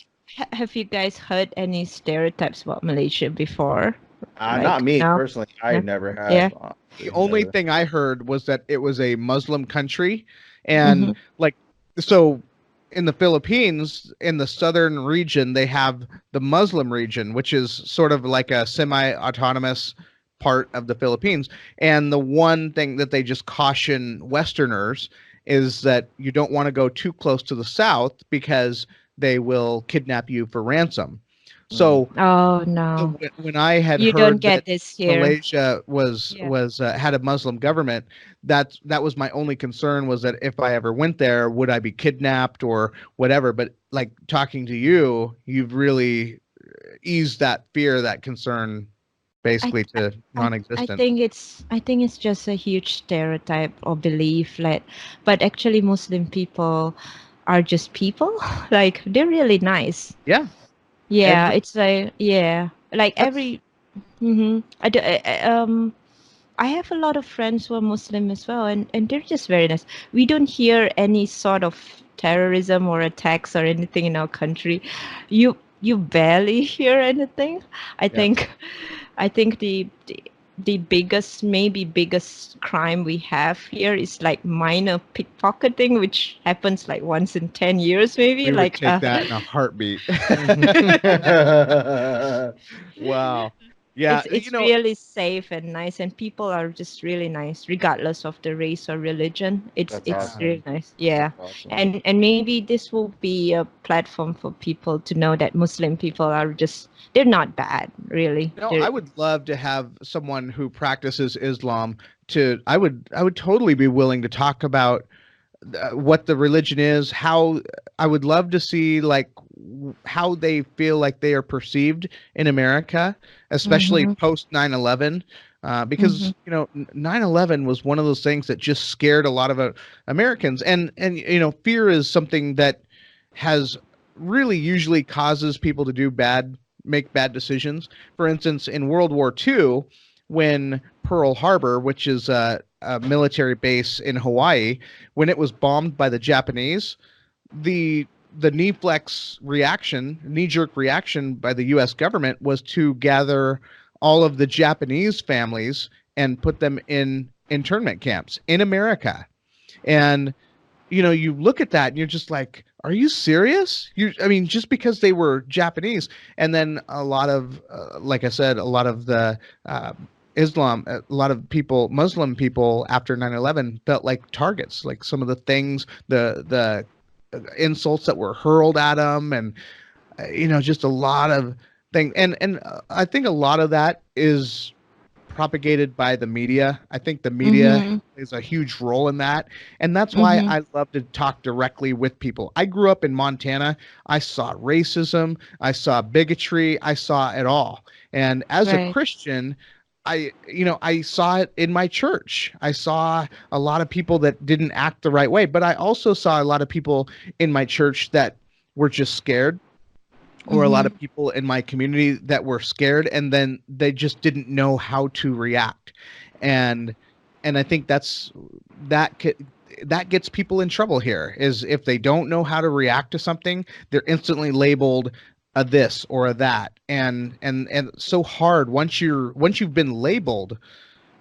Have you guys heard any stereotypes about Malaysia before? Not Like me no, personally. I no, never yeah. have. The only Never. thing I heard was that it was a Muslim country, and Mm-hmm. like so in the Philippines, in the southern region, they have the Muslim region, which is sort of like a semi-autonomous part of the Philippines. And the one thing that they just caution Westerners is that you don't want to go too close to the south because they will kidnap you for ransom. Mm. So Oh no, when I had you don't heard get that this here. Malaysia was Yeah. was had a Muslim government, that was my only concern, was that if I ever went there, would I be kidnapped or whatever. But like talking to you, you've really eased that fear, that concern, I, basically I to I non-existent. think it's just a huge stereotype or belief, like, but actually Muslim people are just people. Like they're really nice. Yeah, Yeah, every it's like yeah, like that's every. Mm-hmm. I have a lot of friends who are Muslim as well, and they're just very nice. We don't hear any sort of terrorism or attacks or anything in our country. You barely hear anything. I yeah. think I think the biggest, maybe biggest crime we have here is like minor pickpocketing, which happens like once in 10 years, maybe. We would Like, take that in a heartbeat. Wow. Yeah, it's really safe and nice, and people are just really nice regardless of the race or religion. it's That's it's yeah. really awesome. nice, yeah. That's awesome. And maybe this will be a platform for people to know that Muslim people are just, they're not bad, really. I They're would love to have someone who practices Islam to I would totally be willing to talk about what the religion is, how I would love to see like how they feel like they are perceived in America, especially mm-hmm, post 9/11, mm-hmm, because 9/11 was one of those things that just scared a lot of Americans, and fear is something that has really usually causes people to make bad decisions. For instance, in World War II, when Pearl Harbor, which is a military base in Hawaii, when it was bombed by the Japanese, the the knee jerk reaction by the U.S. government was to gather all of the Japanese families and put them in internment camps in America. And you look at that and you're just like, are you serious? I mean, just because they were Japanese. And then a lot of, like I said, a lot of the a lot of people, Muslim people after 9/11 felt like targets, like some of the things, the insults that were hurled at them, and just a lot of things. And I think a lot of that is propagated by the media. I think the media mm-hmm, plays a huge role in that. And that's why mm-hmm. I love to talk directly with people. I grew up in Montana. I saw racism, I saw bigotry, I saw it all. And as a Right. Christian, I saw it in my church. I saw a lot of people that didn't act the right way, but I also saw a lot of people in my church that were just scared, or a lot Mm-hmm. of people in my community that were scared, and then they just didn't know how to react. And and I think that ca- that gets people in trouble here, is if they don't know how to react to something, they're instantly labeled a this or a that. And it's so hard, once you've been labeled,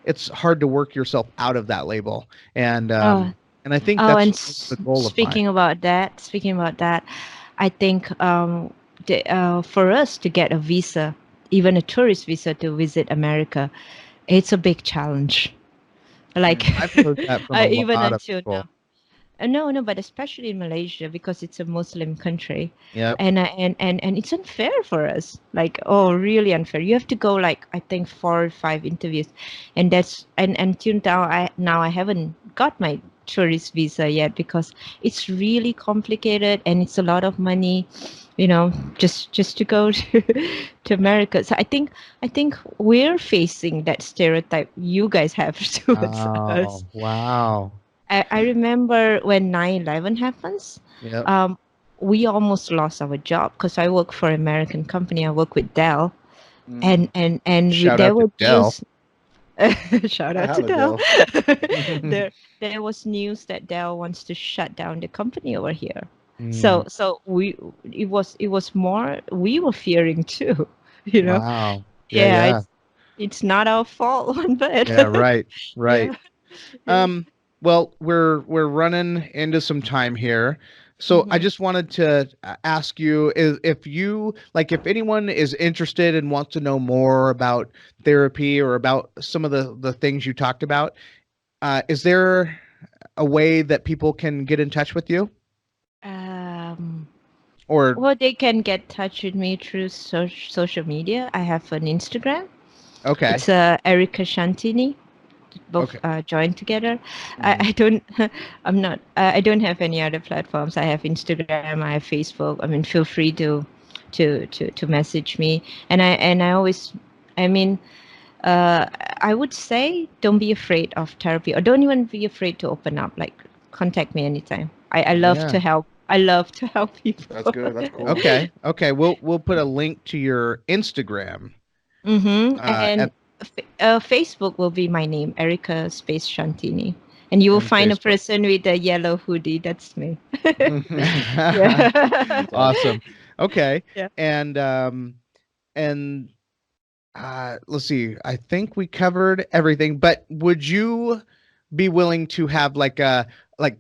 it's hard to work yourself out of that label. And Oh, and I think oh, that's and the goal of mine. speaking about that, I think for us to get a visa, even a tourist visa to visit America, it's a big challenge. Like I've heard that from a even lot of until people. now. No, but especially in Malaysia because it's a Muslim country, Yep. and it's unfair for us. Like, oh, really unfair. You have to go like I think 4 or 5 interviews, and that's and until now I haven't got my tourist visa yet because it's really complicated and it's a lot of money, just to go to America. So I think we're facing that stereotype you guys have towards us. Oh, wow. I remember when 9/11 happens, Yep. um, we almost lost our job because I work for an American company. I work with Dell, Mm. and Shout there out to were Dell. news. Shout I out to have a Dell. deal. There was news that Dell wants to shut down the company over here. Mm, So it was more we were fearing too. You know, wow. Yeah, yeah, yeah. It's not our fault one bit. Yeah, right, right. Yeah. Well, we're running into some time here. So I Mhm. just wanted to ask you if you like if anyone is interested and wants to know more about therapy or about some of the things you talked about, is there a way that people can get in touch with you? Um, Or well, they can get in touch with me through social media. I have an Instagram. okay, It's Erika Shantini. Both okay, joined together. Mhm. I don't. I'm not. I don't have any other platforms. I have Instagram. I have Facebook. I mean, feel free to message me. And I always. I mean, uh, I would say don't be afraid of therapy, or don't even be afraid to open up. Like, contact me anytime. I love yeah, to help. I love to help That's people. good. That's cool. okay, okay. We'll put a link to your Instagram And at Facebook will be my name, Erica Space Shantini. And you will and find a Facebook. person with a yellow hoodie. That's me. Yeah. That's awesome. Awesome. Okay. Yeah. And and let's see. I think we covered everything, but would you be willing to have like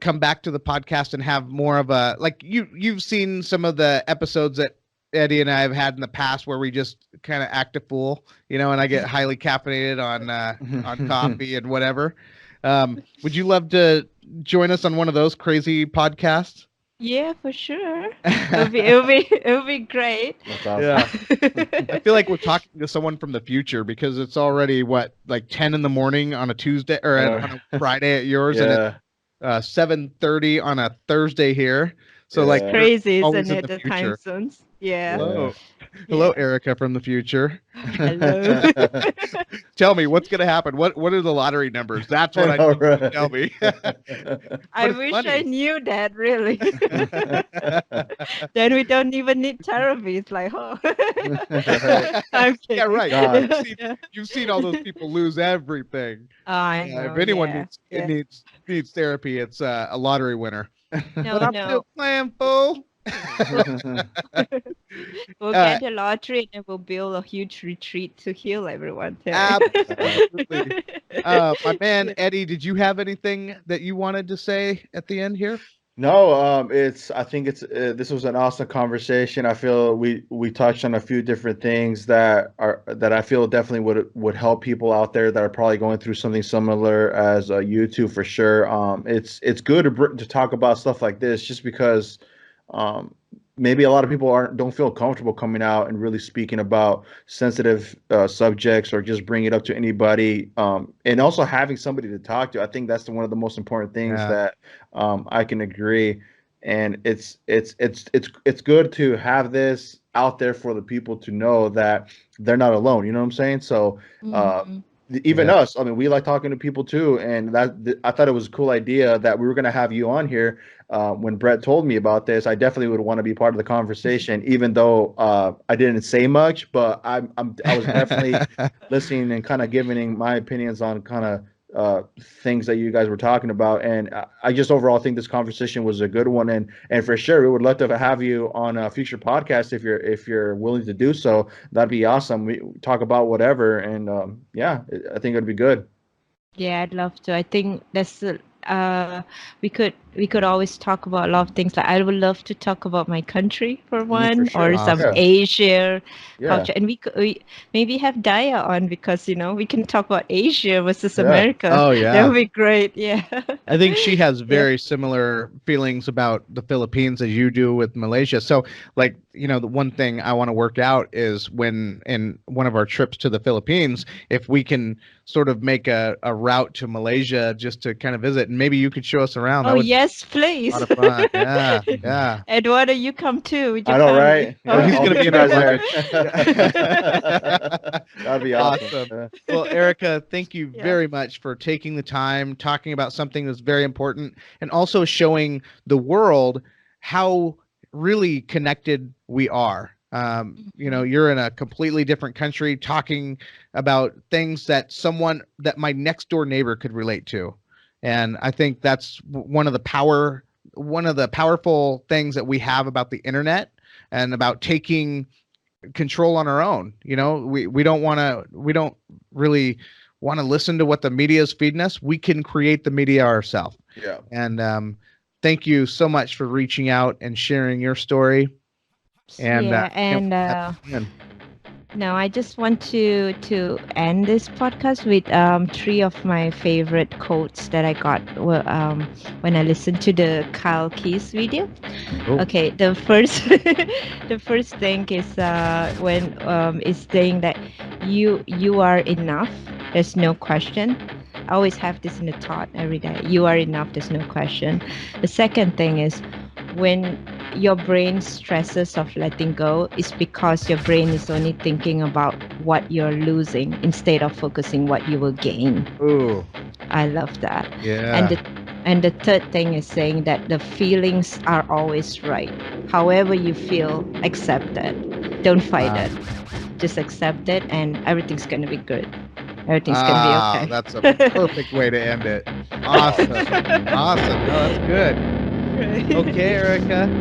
come back to the podcast and have more of a like you've seen some of the episodes that Eddie and I have had in the past where we just kind of act a fool, and I get highly caffeinated on coffee and whatever. Would you love to join us on one of those crazy podcasts? Yeah, for sure. It'll be great. That's awesome. Yeah. I feel like we're talking to someone from the future because it's already what, like 10 in the morning on a Tuesday or Uh, on a Friday at yours, and it's yeah, 7:30 on a Thursday here. So like yeah, we're Crazy, always isn't in it? the The time future. zones. Yeah. yeah. Hello. Hello, Yeah. Erica from the future. Hello. Tell me what's gonna happen. What are the lottery numbers? That's what I I know, need you to tell right? me. I But it's wish I funny. knew that, really. Then we don't even need therapy. It's like, oh, Right. I'm Yeah, kidding. right. God. Yeah. You've seen all those people lose everything. I If know. anyone Yeah. needs Yeah. needs therapy, it's a lottery winner. But No, I'm still no. playing, fool. We'll, we'll uh, get the lottery and we'll build a huge retreat to heal everyone there. absolutely. My man Yeah. Eddie, did you have anything that you wanted to say at the end here? No, it's. I think it's. This was an awesome conversation. I feel we touched on a few different things that I feel definitely would help people out there that are probably going through something similar as you two for sure. It's good to talk about stuff like this just because, um, maybe a lot of people aren't don't feel comfortable coming out and really speaking about sensitive subjects or just bring it up to anybody. And also having somebody to talk to. I think that's one of the most important things Yeah. that I can agree, and it's good to have this out there for the people to know that they're not alone. You know what I'm saying? So, uh, Mhm. even Yeah. us, I mean, we like talking to people too, and I thought it was a cool idea that we were going to have you on here. When Brett told me about this, I definitely would want to be part of the conversation, even though I didn't say much, but I was definitely listening and kind of giving my opinions on kind of things that you guys were talking about. And I just overall think this conversation was a good one. And for sure, we would love to have you on a future podcast if you're willing to do so. That'd be awesome. We talk about whatever, and yeah, I think it'd be good. Yeah, I'd love to. I think uh we could always talk about a lot of things. Like I would love to talk about my country for For one, or sure. some Yeah. Awesome. Asia Yeah. culture, and we maybe have Daya on because we can talk about Asia versus Yeah. America. Oh That yeah. would be great. Yeah. I think she has Yeah. very similar feelings about the Philippines as you do with Malaysia. So, like, the one thing I want to work out is when in one of our trips to the Philippines, if we can sort of make a route to Malaysia just to kind of visit, and maybe you could show us around. Oh That would be yes, a lot please. of fun. Yeah, yeah. Eduardo, you come too with your I know, family. right? Oh, Yeah, he's I'll gonna meet be you in our guys luggage. there. Yeah. That'd be awesome. Awesome. Yeah. Well, Erica, thank you Yeah. very much for taking the time, talking about something that's very important, and also showing the world how really connected we are. Mhm. You're in a completely different country talking about things that my next door neighbor could relate to. And I think that's one of the powerful things that we have about the internet and about taking control on our own. We don't really want to listen to what the media is feeding us. We can create the media ourselves. Yeah. And thank you so much for reaching out and sharing your story. And Yeah, can't and wait to have you again. no, I just want to end this podcast with three of my favorite quotes that I got when I listened to the Kyle Keys video. Cool. Okay, the first the first thing is when is saying that you are enough. There's no question. I always have this in the thought every day. You are enough. There's no question. The second thing is when your brain stresses of letting go is because your brain is only thinking about what you're losing instead of focusing what you will gain. Ooh, I love that. yeah. And the third thing is saying that the feelings are always right. However you feel, accept it. Don't fight Wow. it. Just accept it and everything's gonna be good. Everything's gonna be okay. That's a perfect way to end it. Awesome. Awesome. No, that's good. Okay, Erika.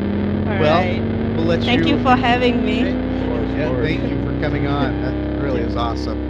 All Well, right. we'll let Thank you for having me. Of course, of Yeah, course. thank you for coming on. That really is awesome.